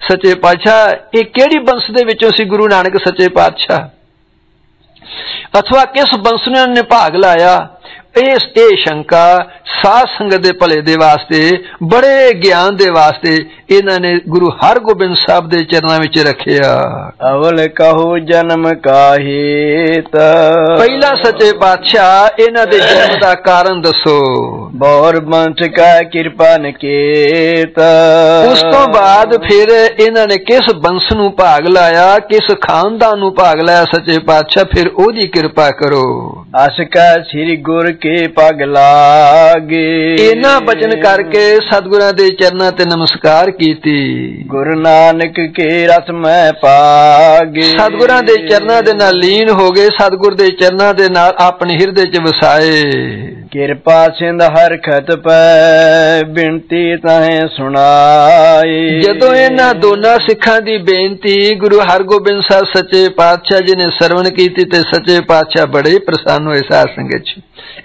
ਸੱਚੇ ਪਾਤਸ਼ਾਹ ਇਹ ਕਿਹੜੀ ਬੰਸ ਦੇ ਵਿੱਚੋਂ ਸੀ ਗੁਰੂ ਨਾਨਕ ਸੱਚੇ ਪਾਤਸ਼ਾਹ, ਅਥਵਾ ਕਿਸ ਬੰਸ ਨੇ ਭਾਗ ਲਾਇਆ। ਇਹ ਸ਼ੰਕਾ ਸਾਧ ਸੰਗਤ ਦੇ ਭਲੇ ਦੇ ਵਾਸਤੇ, ਬੜੇ ਗਿਆਨ ਦੇ ਵਾਸਤੇ ਇਹਨਾਂ ਨੇ ਗੁਰੂ ਹਰਗੋਬਿੰਦ ਸਾਹਿਬ ਦੇ ਚਰਨਾਂ ਵਿੱਚ ਰੱਖਿਆ। ਅਵਲ ਕਹੋ ਜਨਮ ਕਾਹੇਤ, ਪਹਿਲਾ ਸੱਚੇ ਪਾਤਸ਼ਾਹ ਇਹਨਾਂ ਦੇ ਜਨਮ ਦਾ ਕਾਰਨ ਦੱਸੋ। ਬੌਰ ਬੰਸ ਕਾ ਕਿਰਪਾ ਨਕੇਤ, ਉਸ ਤੋਂ ਬਾਅਦ ਫਿਰ ਇਹਨਾਂ ਨੇ ਕਿਸ ਬੰਸ ਨੂੰ ਭਾਗ ਲਾਇਆ, ਕਿਸ ਖਾਨਦਾਨ ਨੂੰ ਭਾਗ ਲਾਇਆ ਸੱਚੇ ਪਾਤਸ਼ਾਹ, ਫਿਰ ਉਹਦੀ ਕਿਰਪਾ ਕਰੋ। ਅਸ ਕਾ ਸ੍ਰੀ ਗੁਰ ਕੇ ਪਗ ਲਾਗੇ, ਇਹਨਾਂ ਬਚਨ ਕਰਕੇ ਸਤਿਗੁਰਾਂ ਦੇ ਚਰਨਾਂ ਤੇ ਨਮਸਕਾਰ ਕੀਤੀ। ਗੁਰੂ ਨਾਨਕ ਕੇ ਰਸ ਮੈਂ ਪਾਗੇ, ਸਤਿਗੁਰਾਂ ਦੇ ਚਰਨਾਂ ਦੇ ਨਾਲ ਲੀਨ ਹੋ ਗਏ, ਸਤਿਗੁਰ ਦੇ ਚਰਨਾਂ ਦੇ ਨਾਲ ਆਪਣੇ ਹਿਰਦੇ ਚ ਵਸਾਏ। ਕਿਰਪਾ ਸਿੰਧ ਹਰਖਤ ਪੈ ਬਿਨਤੀ ਤਾਹੇ ਸੁਣਾਈ। ਜਦੋਂ ਇਹਨਾਂ ਦੋਨਾਂ ਸਿੱਖਾਂ ਦੀ ਬੇਨਤੀ ਗੁਰੂ ਹਰਗੋਬਿੰਦ ਸਾਹਿਬ ਸੱਚੇ ਪਾਤਸ਼ਾਹ ਜੀ ਨੇ ਸਰਵਣ ਕੀਤੀ ਤੇ ਸੱਚੇ ਪਾਤਸ਼ਾਹ ਬੜੇ ਪ੍ਰਸੰਨ ਹੋਏ ਸਾਧ ਸੰਗਤ ਚ।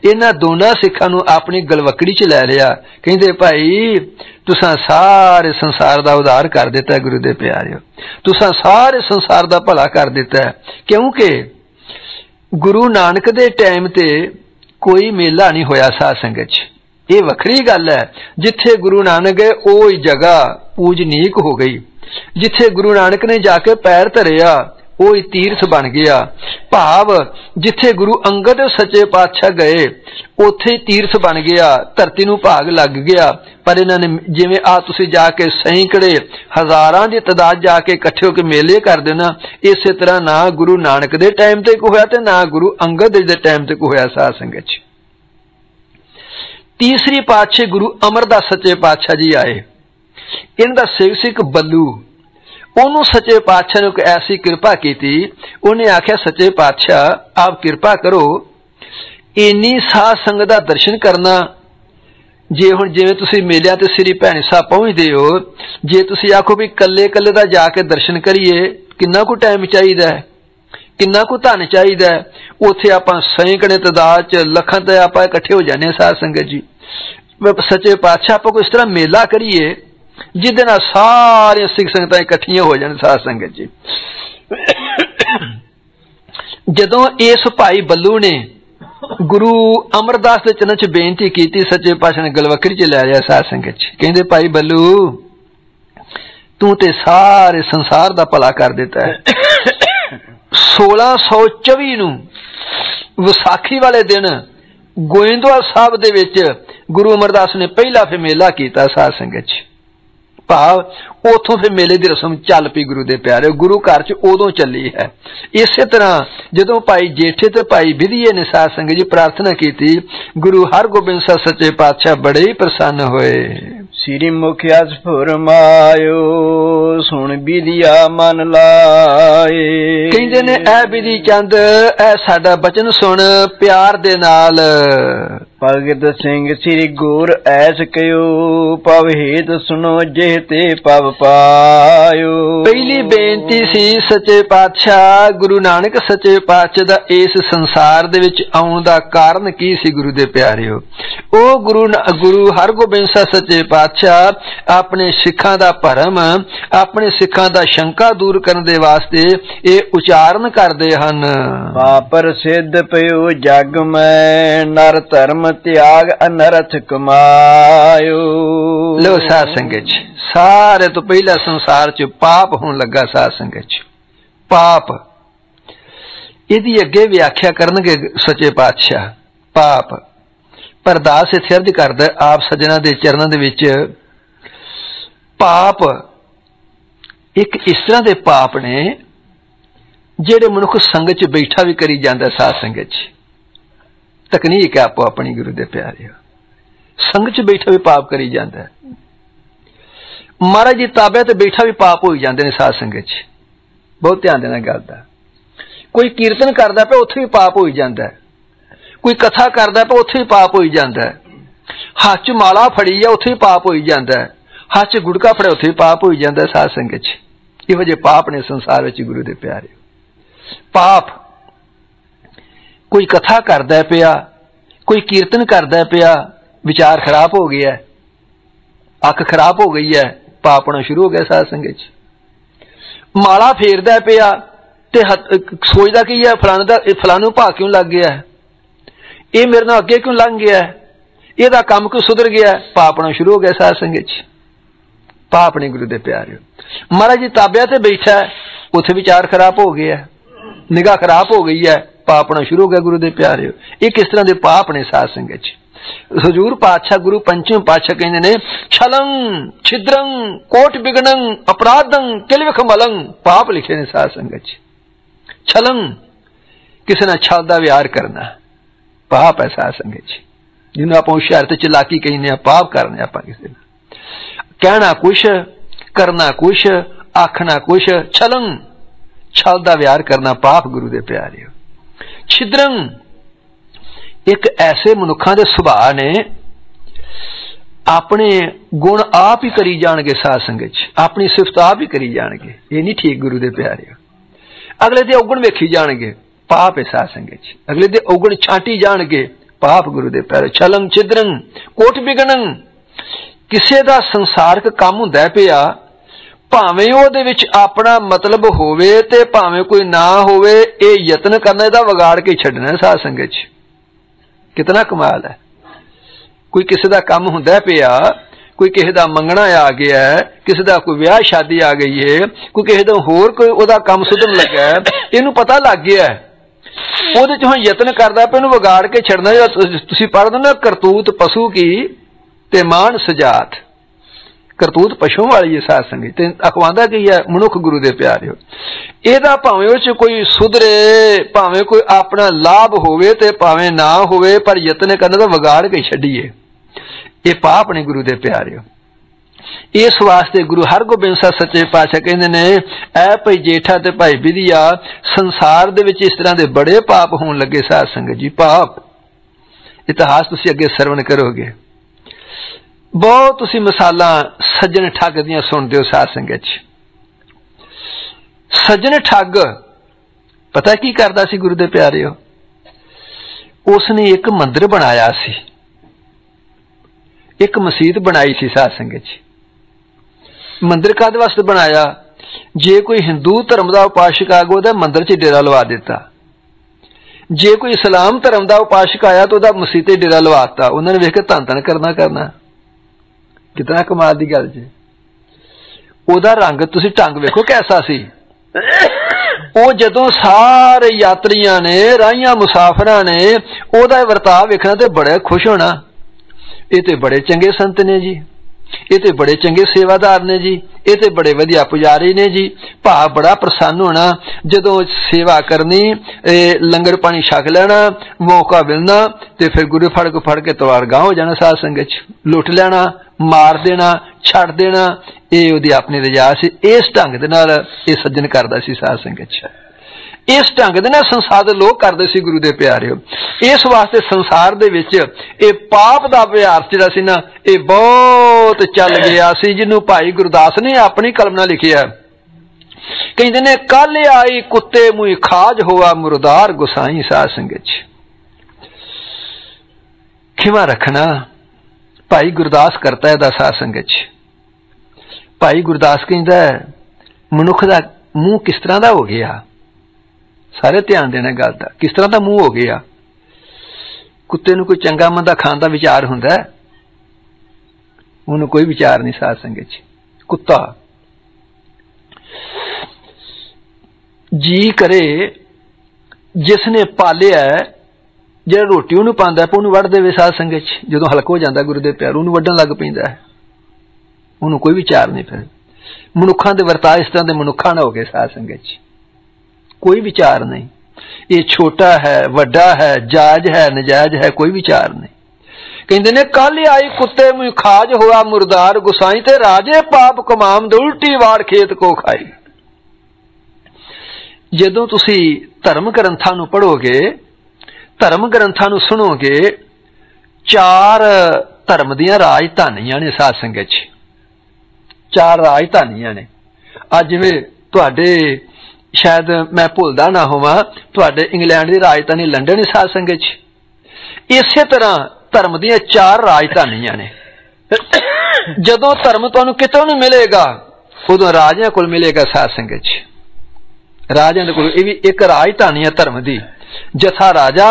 ਇਹਨਾਂ ਦੋਨਾਂ ਸਿੱਖਾਂ ਨੂੰ ਆਪਣੀ ਗਲਵਕੜੀ ਚ ਲੈ ਲਿਆ, ਕਹਿੰਦੇ ਭਾਈ ਤੁਸਾਂ ਸਾਰੇ ਸੰਸਾਰ ਦਾ ਉਧਾਰ ਕਰ ਦਿੱਤਾ ਗੁਰੂ ਦੇ ਪਿਆਰਿਓ, ਤੁਸਾਂ ਸਾਰੇ ਸੰਸਾਰ ਦਾ ਭਲਾ ਕਰ ਦਿੱਤਾ। ਕਿਉਂਕਿ ਗੁਰੂ ਨਾਨਕ ਦੇ ਟਾਈਮ ਤੇ ਕੋਈ ਮੇਲਾ ਨਹੀਂ ਹੋਇਆ ਸਾਧ ਸੰਗਤ ਚ। ਇਹ ਵੱਖਰੀ ਗੱਲ ਹੈ, ਜਿੱਥੇ ਗੁਰੂ ਨਾਨਕ ਗਏ ਉਹ ਹੀ ਜਗ੍ਹਾ ਪੂਜਨੀਕ ਹੋ ਗਈ। ਜਿੱਥੇ ਗੁਰੂ ਨਾਨਕ ਨੇ ਜਾ ਕੇ ਪੈਰ ਧਰਿਆ ਉਹ ਹੀ ਤੀਰਥ ਬਣ ਗਿਆ। ਭਾਵ ਜਿੱਥੇ ਗੁਰੂ ਅੰਗਦ ਸੱਚੇ ਪਾਤਸ਼ਾਹ ਗਏ ਉੱਥੇ ਹੀ ਤੀਰਥ ਬਣ ਗਿਆ, ਧਰਤੀ ਨੂੰ ਭਾਗ ਲੱਗ ਗਿਆ। ਪਰ ਇਹਨਾਂ ਨੇ ਜਿਵੇਂ ਆ ਤੁਸੀਂ ਜਾ ਕੇ ਸੈਂਕੜੇ ਹਜ਼ਾਰਾਂ ਦੀ ਤਾਦਾਦ ਜਾ ਕੇ ਇਕੱਠੇ ਹੋ ਕੇ ਮੇਲੇ ਕਰਦੇ ਨਾ, ਇਸੇ ਤਰ੍ਹਾਂ ਨਾ ਗੁਰੂ ਨਾਨਕ ਦੇ ਟਾਈਮ ਤੇ ਕੋਈ ਹੋਇਆ ਤੇ ਨਾ ਗੁਰੂ ਅੰਗਦ ਦੇ ਟਾਈਮ ਤੇ ਕੋਈ ਹੋਇਆ ਸਾਧ ਸੰਗਤ ਚ। ਤੀਸਰੀ ਪਾਤਸ਼ਾਹ ਗੁਰੂ ਅਮਰਦਾਸ ਸੱਚੇ ਪਾਤਸ਼ਾਹ ਜੀ ਆਏ। ਇਹਨਾਂ ਦਾ ਸਿੱਖ ਬੱਲੂ, ਉਹਨੂੰ ਸੱਚੇ ਪਾਤਸ਼ਾਹ ਨੇ ਇੱਕ ਐਸੀ ਕਿਰਪਾ ਕੀਤੀ, ਉਹਨੇ ਆਖਿਆ ਸੱਚੇ ਪਾਤਸ਼ਾਹ ਆਪ ਕਿਰਪਾ ਕਰੋ, ਇੰਨੀ ਸਾਧ ਸੰਗਤ ਦਾ ਦਰਸ਼ਨ ਕਰਨਾ। ਜੇ ਹੁਣ ਜਿਵੇਂ ਤੁਸੀਂ ਮੇਲਿਆਂ ਤੇ ਸ੍ਰੀ ਭੈਣੀ ਸਾਹਿਬ ਪਹੁੰਚਦੇ ਹੋ, ਜੇ ਤੁਸੀਂ ਆਖੋ ਵੀ ਕੱਲੇ ਕੱਲੇ ਦਾ ਜਾ ਕੇ ਦਰਸ਼ਨ ਕਰੀਏ, ਕਿੰਨਾ ਕੁ ਟਾਈਮ ਚਾਹੀਦਾ ਹੈ, ਕਿੰਨਾ ਕੁ ਧਨ ਚਾਹੀਦਾ ਹੈ। ਉੱਥੇ ਆਪਾਂ ਸੈਂਕੜੇ ਤਾਦਾਦ ਚ ਲੱਖਾਂ ਤੇ ਆਪਾਂ ਇਕੱਠੇ ਹੋ ਜਾਂਦੇ ਸਾਧ ਸੰਗਤ ਜੀ। ਸੱਚੇ ਪਾਤਸ਼ਾਹ ਆਪਾਂ ਕੋਈ ਇਸ ਤਰ੍ਹਾਂ ਮੇਲਾ ਕਰੀਏ जिहदे नाल सारियां सिख संगतां इकट्ठियां हो जाण साध संगत जी। जदों इस भाई बल्लू ने गुरु अमरदास के चरणों च बेनती की, सच्चे पातशाह ने गलवकड़ी च लै लिया साध संगत च। कहंदे भाई बल्लू तू ते सारे संसार दा भला कर दिता है। 1624 नूं विसाखी वाले दिन गोइंदवाल साहब दे विच गुरु अमरदास ने पहला फिर मेला कीता साध संगत च। भाव उथों फिर मेले की रस्म चल पई गुरु दे प्यारे, गुरु घर च उदों चली है। इसे तरह जदों भाई जेठे ते भाई विधिये ने साध संगत जी प्रार्थना की, गुरु हरगोबिंद साहब सच्चे पातशाह बड़े ही प्रसन्न होए। श्री मुखिया फरमायो सुन विधिया मन लाए। कहंदे ने ऐ विधि चंद ऐ साडा बचन सुन प्यार दे नाल। भगत सिंह श्री गुर ऐस कयो पव हेत सुनो जेते पव पायो। पहली बेनती सी सच्चे पातशाह गुरु नानक सच्चे पातशाह दा इस संसार दे विच आउण दा कारण की सी गुरु दे प्यारिओ। ओ गुरु हरगोबिंद साहब सच्चे पातशाह अपने सिखां दा भरम अपने सिखां दा शंका दूर करन दे वास्ते ये उच्चारण करदे हन। पापर सिद्ध पयो जग में नर धर्म त्याग अनर्थ कमायो। लो साध संगत सारे तो पहला संसार च पाप होने लगा। साध संगत पाप इहदी अगे व्याख्या करनगे सच्चे पातशाह। पाप परदास इत्थे अर्ज करदा आप सज्जना दे चरणों दे विच। पाप एक इस तरह दे पाप ने जेड़े मनुख संगत च बैठा भी करी जांदा। साध संगत तकनीक है आपो अपनी गुरु दे प्यारे, संग च बैठा भी पाप करी जाता है। महाराज जी ताबे ते बैठा भी पाप हो जाते हैं साध संगत च। बहुत ध्यान देना गल दा। कोई कीर्तन करदा पे उत्थे भी पाप हो जाता है, कोई कथा करदा पे उत्थे भी पाप हो जाता है, हाथ च माला फड़ी है उत्थे भी पाप हो जाता है, हाथ च गुड़का फड़े उत्थे भी पाप हो जाता है। साध संगत च इहो जिहे पाप ने संसार विच गुरु दे प्यारे। पाप कोई कथा करदा पिया, कोई कीर्तन करदा पिया, विचार खराब हो गया, अख खराब हो गई है, पाप होना शुरू हो गया। साध संगत माला फेरदा पिया ते सोचदा कि यह फलानू भाग क्यों लग गया है, ये मेरे नाल अगे क्यों लंघ गया है, ਇਹਦਾ काम क्यों सुधर गया है, पाप होना शुरू हो गया। साध संगत पाप ने गुरु दे प्यारे। महाराज जी ताबिया ते बैठा है उत्थे विचार खराब हो गया, निगाह खराब हो गई है, पाप होना शुरू हो गया गुरु दे प्यारे। ये किस तरह के पाप ने साध संगत। हजूर पातशाह गुरु पंचम पातशाह कहते ने छलं छिद्रं कोट बिगणं अपराधं किलविख मलं। पाप लिखे ने साध संगत। छलं किसी ने छल दा व्यवहार करना पाप है। साध संगत जिन्होंने आप हुशियार ते चलाकी कहने पाप करने आप किसी कहना कुछ करना कुछ आखना कुछ। छलं छल दा व्यवहार करना पाप गुरु दे प्यारे। छिद्रं एक ऐसे मनुखा दे सुभाव ने अपने गुण आप ही करी जाणगे। साध संगत अपनी सिफत आप ही करी जाणगे, ये नहीं ठीक गुरु दे प्यारे। अगले दे औगण वेखी जाणगे, पाप है। साध संगत अगले दे औगण छांटी जाणगे, पाप गुरु दे प्यारे। छलं छिद्रं कोट बिगणं किसे दा संसारक काम हुंदा पिया, भावें ਉਹਦੇ ਵਿੱਚ अपना मतलब होवे ते भावें कोई ना होवे, ये यत्न करना ਇਹਦਾ ਵਿਗਾੜ के छड्डना। साध संगत कितना कमाल है। कोई किसी का काम हुंदा पिया, कोई किसी का मंगना आ गया है, किसी का कोई ब्याह शादी आ गई है, कोई किसी का होर कोई ਉਹਦਾ काम सुधरन लगा है, इहनूं पता लग गया है, ਉਹਦੇ चों यत्न करदा पे ਇਹਨੂੰ ਵਿਗਾੜ के छड्डना। तुसीं पढ़दे ना करतूत पशु की ते मान सजात, करतूत पशुओं वाली है। साध संगत अखवांदा की है मनुख गुरु दे प्यारे। ਇਹਦਾ ਭਾਵੇਂ ਉਹ ਚ ਕੋਈ ਸੁਧਰੇ, ਭਾਵੇਂ ਕੋਈ ਆਪਣਾ ਲਾਭ ਹੋਵੇ ਤੇ ਭਾਵੇਂ ਨਾ ਹੋਵੇ, ਪਰ ਯਤਨ ਕਰਨਾ ਤਾਂ ਵਿਗਾੜ ਕੇ ਛੱਡੀਏ, ਇਹ ਪਾਪ ਨੇ ਗੁਰੂ ਦੇ ਪਿਆਰਿਓ। इस वास्ते गुरु हरगोबिंद साहब सच्चे पातशाह कहते ने ऐ भाई जेठा ते भाई विधिया संसार दे विच इस तरह के बड़े पाप होने लगे। साध संगत जी पाप इतिहास तुसीं अगे सरवण करोगे, बहुत तुसीं मिसालां सज्जन ठग दियां सुणदे हो। साध संगत सज्जन ठग पता की करदा सी गुरु दे प्यारिओ, उसने एक मंदिर बनाया सी, एक मसीत बनाई सी। साध संगत मंदिर काहदे वास्ते बनाया? जे कोई हिंदू धर्म का उपासक आ गया मंदिर च डेरा लवा दिता, जे कोई इस्लाम धर्म का उपासक आया तो मसीते डेरा लवाता। उन्होंने वेख के धन धन करना कितना कमाल की गल जी। ओदा रंग तुसी ढंग वेखो कैसा सी। ਉਹ ਜਦੋਂ ਸਾਰੇ यात्रियां ने राहियां मुसाफिरां ने ओदा वर्ताव वेखना ते बड़े खुश होना, ये ते बड़े चंगे संत ने जी, ये ते बड़े चंगे सेवादार ने जी, ये ते बड़े वधिया पुजारी ने जी। भाव बड़ा प्रसन्न होना जदों सेवा करनी, लंगर पानी छक लेना, मौका मिलना ते फिर गुरु फड़ के तलवार गांह हो जाना, साध संगत च लुट लेना, मार देना, छड़ देना। ये उहदी अपनी रजा सी। इस ढंग दे नाल ये सज्जन करदा सी साध संगत च। इस ढंग दे नाल संसार दे लोग करदे सी गुरु दे प्यारे। इस वास्ते संसार दे विच ये पाप दा अभ्यास जिहड़ा सी ना ये बहुत चल गया सी, जिन्हों भाई गुरदास ने अपनी कलम नाल लिखिया। कहंदे ने कल आई कुत्ते मुई खाज होआ मुरदार गुसाई। साध संगत च खिमा रखना भाई गुरदास करता है दा साध संगत च। भाई गुरदास कहंदा मनुख दा मुंह किस तरह दा हो गया, सारे ध्यान देना गल दा, किस तरह दा मुंह हो गया। कुत्ते नूं कोई चंगा मंदा खाण दा विचार हुंदा है, उन्होंने कोई विचार नहीं साध संगत च। कुत्ता जी करे जिसने पालिया जो रोटी उन्होंने पांदा है उन्होंने वढ़ देवे साध संगत च। जदों हलक हो जाता गुरु दे प्यार उन्होंने वढ़न लग पैंदा है, उन्होंने कोई विचार नहीं। फिर मनुखा के वर्ताव इस तरह के मनुखा ना हो गए साध संगत च, कोई विचार नहीं। ये छोटा है वड्डा है जायज है नजायज है कोई विचार नहीं। कहते ने कल आई कुत्ते मुझ खाज हुआ मुरदार गुसाई ते राजे पाप कमाम दे उल्टी वाड़ खेत को खाई। जदों तुसी धर्म ग्रंथां नूं पढ़ोगे, धर्म ग्रंथां नूं सुनोगे, चार धर्म दियां राजधानियां ने साध संगत च, चार राजधानियां ने। अज वे तुहाडे शायद मैं भुलदा ना होवां, तुहाडे इंग्लैंड की राजधानी लंडन है साध संगत च। इसे तरह धर्म दियां चार राजधानियां ने। जदों धर्म तुहानूं कितों नहीं मिलेगा उदों राजियां कोल मिलेगा साध संगत च। राजियां दे कोल इह वी एक राजधानी है धर्म दी, जथा राजा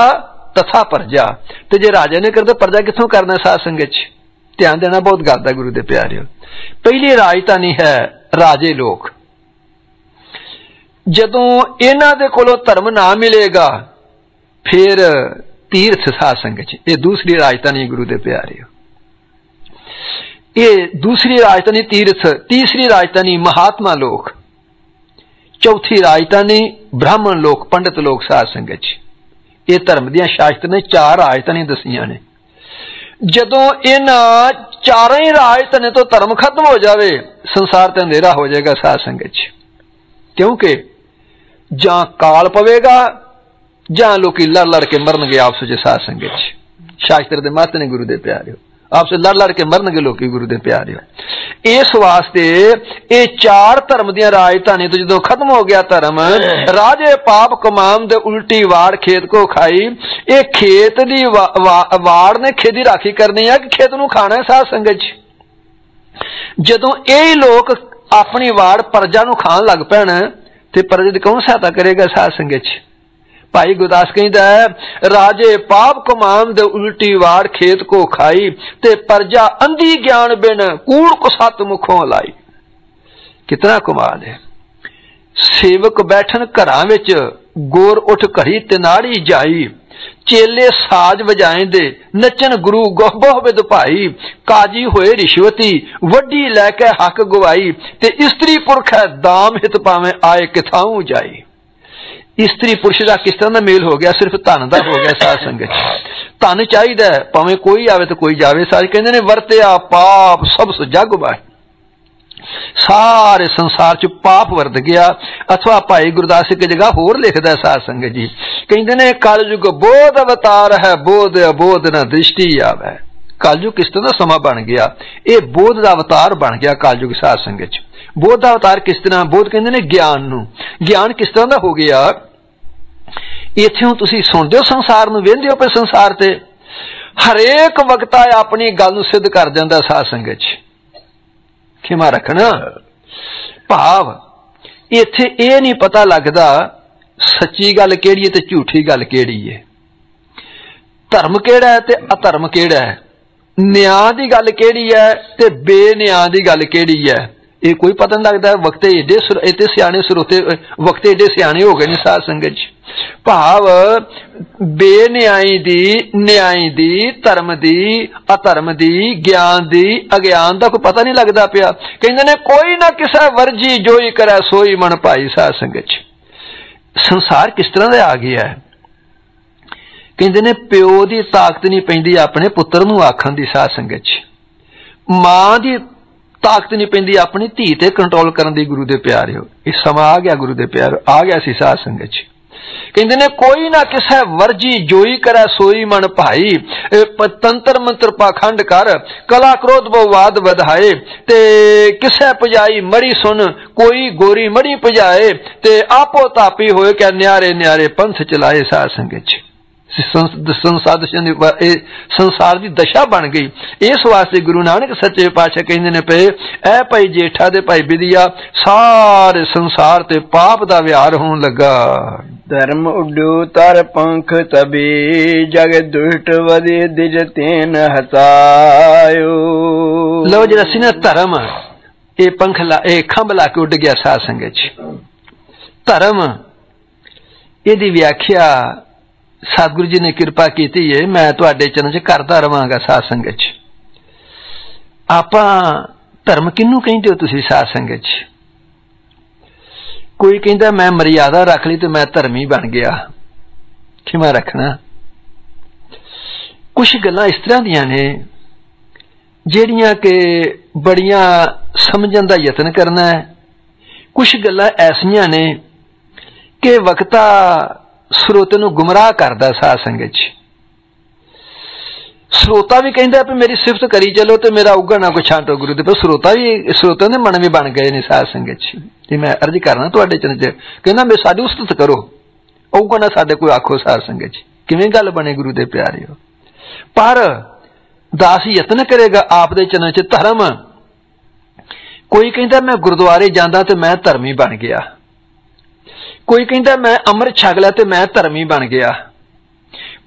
तथा प्रजा। ते जे राजा ने करदे प्रजा कित्थों करना साध संगत च? ध्यान देना बहुत गल है गुरु दे प्यारे। पहली राजधानी है राजे लोग। जदों इन्हां दे कोलों धर्म ना मिलेगा फिर तीर्थ साध संगत च। ये दूसरी राजधानी गुरु दे प्यारे। ये दूसरी राजधानी तीर्थ, तीसरी राजधानी महात्मा लोग, चौथी राजधानी ब्राह्मण लोग पंडित लोग साध संगत च। ये धर्म दियां शास्त्र ने चार राजधानी दसियां ने। जदों इन्हां चारों ही राजधानी तो धर्म खत्म हो जाए संसार ते अंधेरा हो जाएगा साध संगत च। क्योंकि जां काल पवेगा जां लोकी लड़ लड़ के मरनगे आपस च साध संगत च। शास्त्र दे मत ने गुरु दे प्यारे, आपस लड़ लड़ के मरनगे लोकी गुरु दे प्यारे। इस वास्ते ये चार धर्म दियां राजधानी तो जदों खत्म हो गया धर्म, राजे पाप कमाम दे उल्टी वाड़ खेत को खाई। ये खेत दी वाड़ ने खेत दी राखी करनी है कि खेत नूं खाना है साध संगत च। जदों यही लोग अपनी वाड़ प्रजा नूं खाण लग पैण ते प्रजा दी कौन सहायता करेगा साध संगत च? भाई गुरदास कहता है राजे पाप कमाम दे उल्टी वाड़ खेत को खाई ते प्रजा अंधी ज्ञान बिन कूड़ को सत मुखों लाई। कितना कमाल है। सेवक बैठन घरां विच गोर उठ घड़ी तिनाड़ी जाई, चेले साज वजाएं दे नचन गुरु गोह विद भाई। काजी होए रिश्वती वड्डी लैके हक गवाई, ते स्त्री पुरख है दाम हित पावें आए किथाऊं जाई। स्त्री पुरुष का किस तरह का मेल हो गया? सिर्फ धन का हो गया साध संगत। धन चाहिए भावें कोई आवे तो कोई जावे। सारे कहते ने वरत्या पाप सब जग बाय। सारे संसार च पाप वरत गया। अथवा भाई गुरदास एक जगह होर लिखदा है साध संगत जी, कहते ने कलयुग बोध अवतार है, बोध अबोध न दृष्टि आवे। कलयुग किस तरह समा बन गया, ये बोध का अवतार बन गया कलयुग साध संगत च। बोध का अवतार किस तरह? बोध कहते ने ज्ञान नूं। ज्ञान किस तरह का हो गया? इत्थों तुसीं सुणदे हो संसार नूं, वेंदे हो पे संसार ते हरेक वक्त अपनी गल नूं सिद्ध कर जांदा साध संगत च। खिमा रखना। भाव इत्थे ये नहीं पता लगता सच्ची गल केड़ी है ते झूठी गल केड़ी है, धर्म केड़ा है ते अधर्म केड़ा है, न्याय दी गल केड़ी है ते बेन्याय दी गल केड़ी है, ये कोई पता नहीं लगता। वक्ते एडे सियाने सरोते वक्ते एडे सियाने हो गए ने साध संगत च। भाव बेन्यायी दी, न्यायी दी, धर्म दी, अधर्म दी, ज्ञान दी, अज्ञान दा कोई पता नहीं लगता पिया। कहंदे ने कोई ना किसा वर्जी जोई करे सोई मन भाई। साध संगत च संसार किस तरह दा आ गया है। कहंदे ने प्यो दी ताकत नहीं पैंदी अपने पुत्र नूं आखण दी। साध संगत च मां दी ताकत नहीं पैंदी अपनी धी ते कंट्रोल करन दी। गुरु दे प्यारे हो इस समा आ गया, गुरु दे प्यारे आ गया सी साध संगत च। कहंदे ने कोई ना किसे वर्जी जोई करे सोई मन भाई। तंत्र मंत्र पाखंड कर कला क्रोध बवाद वधाए, ते किसे पुजाई मड़ी सुन कोई गोरी मड़ी पुजाए, ते आपो तापी होए क्या न्यारे न्यारे पंथ चलाए। साध संगत च संसार की दशा बन गई। इस वास्ते गुरु नानक सच्चे पातशाह कहंदे ने पे ऐ भाई जेठा दे भाई विदिया सारे संसार ते पाप दा विहार होण लगा। धर्म उड्यो तर पंख तबे जग दुष्ट वदे दिज तेन हतायो। लो जरा सी ना धर्म ये पंख ला ये खंभ ला के उड़ गया। साध संगत च धर्म इहदी व्याख्या सतगुरु जी ने कृपा की है, मैं तुहाडे चरण च करदा रवांगा। साध संगत च आपां धर्म किन्नू कहंदे हो तुसीं? साध संगत च कोई कहंदा मैं मर्यादा रख ली तो मैं धर्मी बन गया। खिमा रखना। कुछ गल्लां इस तरह दियां ने जिहड़ियां कि बड़ियां समझण दा यतन करना है। कुछ गल्लां ऐसियां ने कि वक्ता स्रोते नूं गुमराह करदा। साध संगत च स्रोता भी कहंदा भी मेरी सिफत करी चलो तो मेरा उगा ना कोई छांटो गुरु दे। पर स्रोता दे मन भी बन गए ने। साध संगत च ते मैं अर्ज करना तुहाडे चरण च कहंदा मैं साडी उस्तत करो उगा ना साडे कोई आखो। साध संगत च किवें गल बने गुरु दे प्यारे हो। पर दास यतन करेगा आप दे चरण च धर्म। कोई कहंदा मैं गुरुद्वारे जांदा ते मैं धर्मी बन गया, कोई कहंदा मैं अमृत छक लिया ते मैं धर्मी बन गया,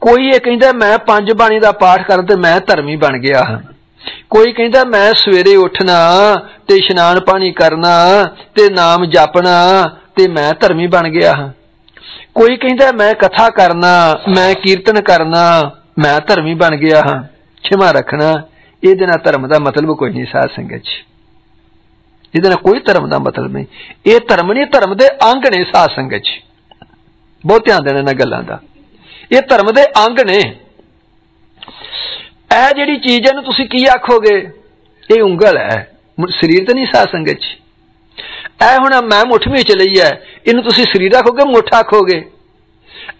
कोई ये कहंदा मैं पंज बाणी दा पाठ कर ते मैं धर्मी बन गया, कोई कहंदा मैं सवेरे उठना ते इशनान पानी करना ते नाम जपना ते मैं धर्मी बन गया, कोई कहंदा मैं कथा करना मैं कीर्तन करना मैं धर्मी बन गया। क्षमा रखना इहदे नाल धर्म दा मतलब कोई नहीं। साध संगत च इहदे नाल कोई धर्म दा मतलब नहीं। ये धर्म नहीं, धर्म दे अंग ने। साध संगत च बहुत ध्यान देना इन्हां गल्लां दा। ये धर्म दे अंग ने। ऐ जिहड़ी चीज है तुसीं की आखोगे? ये उंगल है, शरीर तो नहीं। साध संगत च ऐ हुण मैं मुठ विच लई है, इहनूं तुसीं शरीर आखोगे मुठ आखोगे?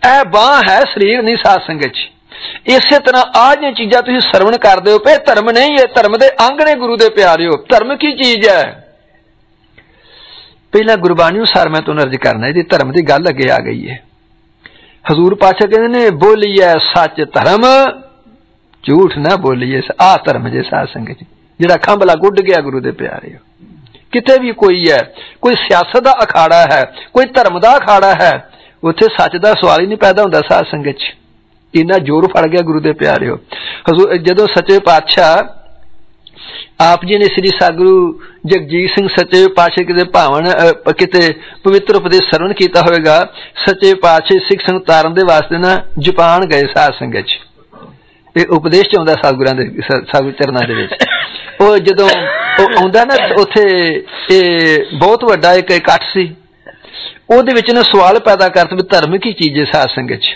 ऐ बांह है, शरीर नहीं। साध संगत च इसे तरह आ जिहियां चीजां तुसीं सरवण करदे हो पे धर्म नहीं है, धर्म दे अंग ने। गुरु दे प्यारिओ धर्म की चीज है? पहला गुरबाणी अनुसार मैं तुहानूं अर्ज करना है, धर्म की गल अगे आ गई है। हजूर पातशाह कहंदे ने बोलीए सच धर्म झूठ ना बोलीए। आ धर्म जे। साध संगत जिहड़ा खंभला गुड गया गुरु दे प्यारे। किते भी कोई है, कोई सियासत का अखाड़ा है, कोई धर्म का अखाड़ा है, उत्थे सच का सवाल ही नहीं पैदा होंदा। साध संगत इन्ना जोर फड़ गया गुरु दे प्यारे। हजूर जदों सच्चे पातशाह आप जी ने श्री सतगुरु जगजीत सिंह सच्चे पातशाह किते भावन किते पवित्र उपदेश सरवण किया होगा, सच्चे पातशाह सिख संगत तारन दे वास्ते ना जापान गए। साध संगत च उपदेश च आउंदा सतगुरां दे सतगुर चरनां दे विच। ओह जदों आउंदा ना उत्थे बहुत वड्डा एक इकट्ठ सी, ओहदे विच ना सवाल पैदा करता भी धर्म की चीज है। साध संगत च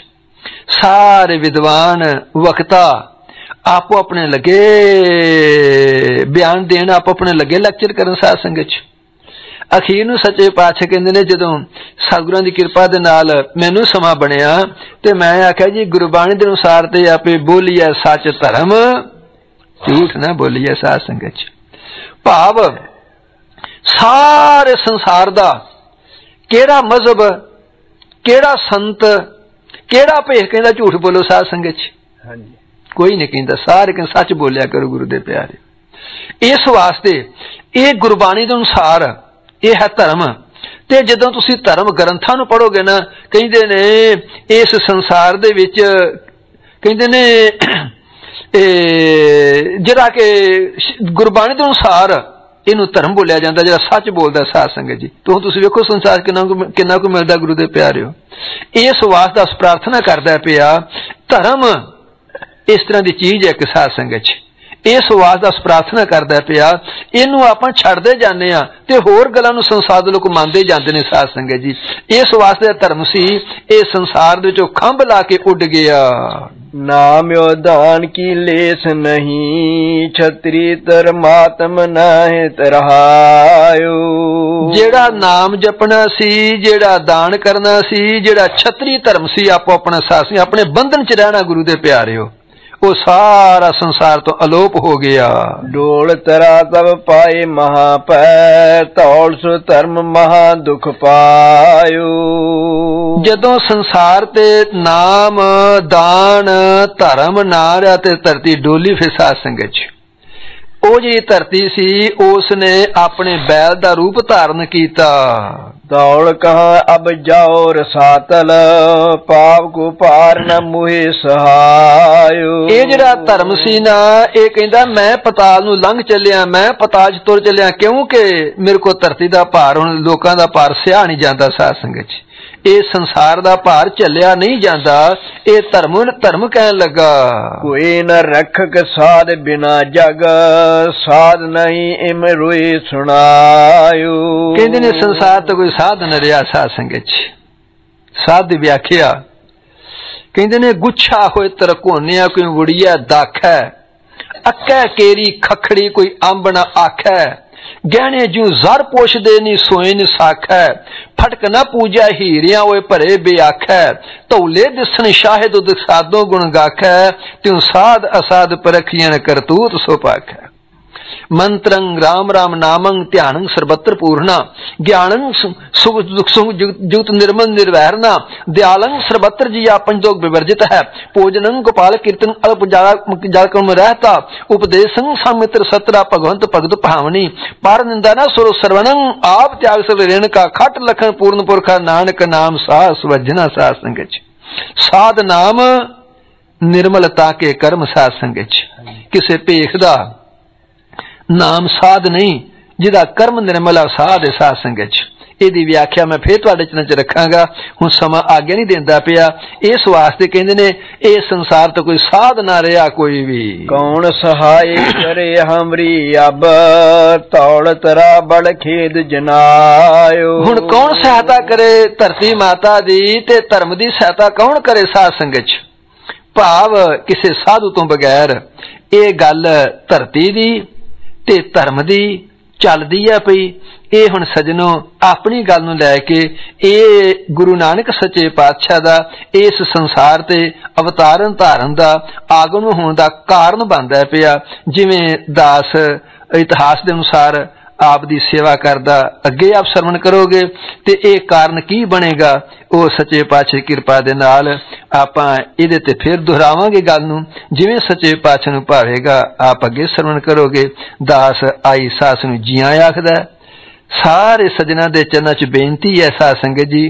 सारे विद्वान वक्ता आपो अपने लगे बयान देन, आपो अपने लगे लेक्चर करन। साध संगत च अखीर नूं सच्चे पातशाह कहंदे ने जदों सतगुरां दी किरपा दे नाल मैनूं समा बनिया ते मैं आख्या जी गुरबाणी दे अनुसार ते आपे बोलीए सच धर्म झूठ ना बोलीए। साध संगत च भाव सारे संसार दा केड़ा मजहब केड़ा संत केड़ा भेख कहंदा झूठ बोलो। साध संगत च कोई नहीं कहता, सारे कहते सच बोलिया करो गुरु दे प्यारे। इस वास्ते ये गुरबाणी के अनुसार ये है धर्म। ते जदों तुसी धर्म ग्रंथां नूं पढ़ोगे ना, कहिंदे ने इस संसार दे विच कहिंदे ने जिहड़ा कि गुरबाणी के अनुसार इनू धर्म बोलिया जाता, जिहड़ा सच बोलदा साध संगत जी। तो तुसीं वेखो संसार किन्ना को मिलदा गुरु दे प्यारिओ। इस वास्ते प्रार्थना करदा पिया धर्म इस तरह की चीज है कि साध संगत जी, इस वास्ते प्रार्थना करदा पिया इनू आपां छड्डदे जाने आ ते होर गल्लां नूं संसार दे लोक मंनदे जांदे ने साध संगत जी। इस वास्ते धर्म सी इस संसार दे विचों खंभ ला के उड़ गया। नाम दान की लेस नहीं, छतरी धर्मात्म नाहि तरहायो। जेड़ा नाम जपना सी, जेड़ा दान करना सी, जेड़ा छतरी धर्म सी, आपो अपना सासी अपने बंधन च रहना गुरु दे प्यारिओ, वो सारा संसार तो अलोप हो गया। डोल तरा तब पाए महापै, तौल सो धर्म महा दुख पायो। जदों संसार ते नाम दान धर्म ना रहा ते धरती डोली फिर साध संगत च। ओ जी धरती सी उसने अपने बैल दा रूप धारण कीता। दौड़ कहाँ अब जाओ रसातल, पाप को पार न मुहे सहायो। ये जिहड़ा धर्म सी ना, ये कहंदा मैं पताल नूं लंघ चलिया, मैं पताल च तुर चलिया, क्योंकि मेरे को धरती दा भार हुण लोकां दा भार सहा नहीं जांदा साध संगत च। ये संसार दा भार चलिया नहीं जांदा, ये धर्म कहन लगा। कोई न रखक साध बिना जग, साध नहीं इम रोए सुनायो। कहंदे ने संसार तो कोई साध न रहा साध संगत च। साध दी व्याख्या कहंदे ने गुच्छा होए तरकोनिया कोई वुड़िया दाखै, अक्कै केरी खखड़ी कोई अंब न आखै, गहने जू जर पोषदे नी सोए नी साखै, फटक न पूजा हीरिया ओए भरे बेआखै, तौले दिसन शाहिद उद साधो गुण गाखै, त्यों साध असाध परखियन करतूत सो पाखै। मंत्रं राम राम नामं ध्यानं सर्वत्र पूर्णा, ज्ञानं जुगत निर्मल निर्वैरना, दयालं सर्वत्र जिया पंचदोग विवर्जित है, पूजनं गोपाल कीर्तन अल्प जालकम रहता, उपदेशं सामित्र सत्रा भगवंत भगत भावनी, पार निंदा न सुर सर्वनं आप त्याग सब ऋण का, खट लखन पूर्ण पुरखा नानक नाम सास वजना साध संगत। साध नाम निर्मलता के कर्म साध संगत। किसे भेख दा नाम साध नहीं, जिदा कर्म निर्मल साध साध संगत। ਇਹਦੀ व्याख्या मैं फिर ਤੁਹਾਡੇ ਚਰਨ ਚ ਰੱਖਾਂਗਾ, ਹੁਣ ਸਮਾਂ आगे नहीं देंदा पिया। इस वास्ते कहंदे ने ਇਹ संसार तो कोई साध ना रहा कोई भी। कौन सहाय करे हमरी अब, तौल तरा बड़ खेद जनायो। ਹੁਣ कौन सहायता करे धरती माता दी ते धर्म दी सहायता कौन करे साध संगत। भाव किसी साधु तो बगैर ਇਹ गल धरती दी ते धर्म दी चलदी है पई। ਇਹ ਹੁਣ सजनो अपनी गल नूं लैके ਇਹ गुरु नानक सच्चे पातशाह दा इस संसार ते अवतारण धारण दा आगमन होने दा कारण बनदा पिया। जिवें दास इतिहास दे अनुसार आप दी सेवा करदा, अगे आप सरवण करोगे ते ਇਹ कारण की बनेगा, ਉਹ सच्चे पातशाह ਦੀ किरपा दे नाल ਆਪਾਂ ਇਹਦੇ ਤੇ फिर दोहरावांगे गल नूं। जिवें सच्चे पातशाह नूं भावेगा आप अगे सरवण करोगे। दास आई सास नूं जी आया आखदा। सारे सजना दे चरनां च बेनती है साध संगत जी,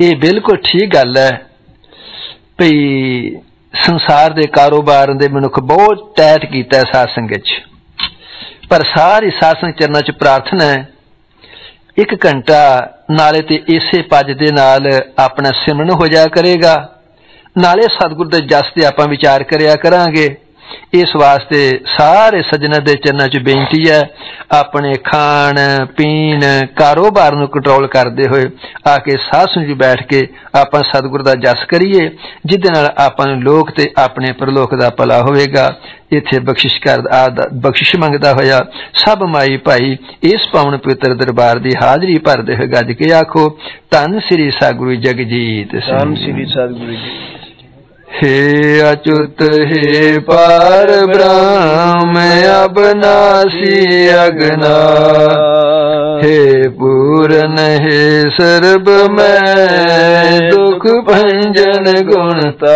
ये बिल्कुल ठीक गल है भई संसार दे कारोबार दे मनुख बहुत टैट कीता है साध संगत च, पर सारी साध संगत चरनां च प्रार्थना है एक घंटा नाले ते इसे पज दे नाल अपना सिमरन हो जाया करेगा, नाले सतगुर दे जस ते आपां विचार करया करांगे। इस वास्ते सारे सजना दे चरनां च बेनती है अपने खाण पीण कारोबार नूं कंट्रोल करदे होए आके साध संगत च बैठ के आपां सतगुर दा जस करिए, जिहदे नाल आपां नूं लोक ते अपने परलोक दा भला होवेगा। इत्थे बख्शिश मंगदा होया सब माई भाई इस पावन पवित्र दरबार दी हाजरी भरदे होए गज के आखो धन श्री सतगुरु जगजीत धन श्री सतगुरु जी। हे अच्युत हे पार ब्रह्म अबनासी अगना, हे पूरन हे सर्ब मैं दुख भंजन गुणता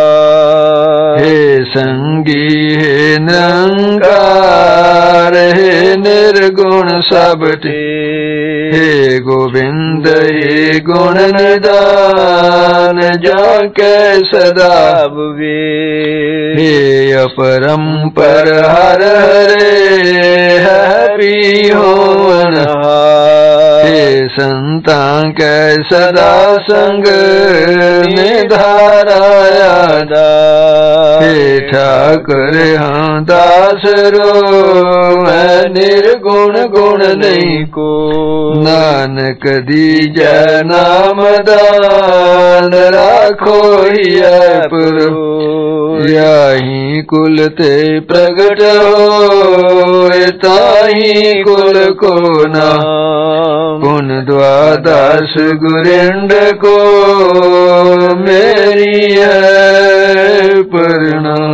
हे संगी हे निरंकार हे निर्गुण सबटे हे गोविंद हे गुण निदान जाके सदा वे हे अपरंपर हर हरे हरि होवन हे संता के सदा संग निधाराया हे ठाकुर हाँ दास रो मैं निर्गुण गुण नहीं को नानक दीजै नाम दान राखो ही प्रभु याही कुल ते प्रगट हो ताही कुल को नाम पुन द्वादश गुरिंड को मेरी है प्रणाम।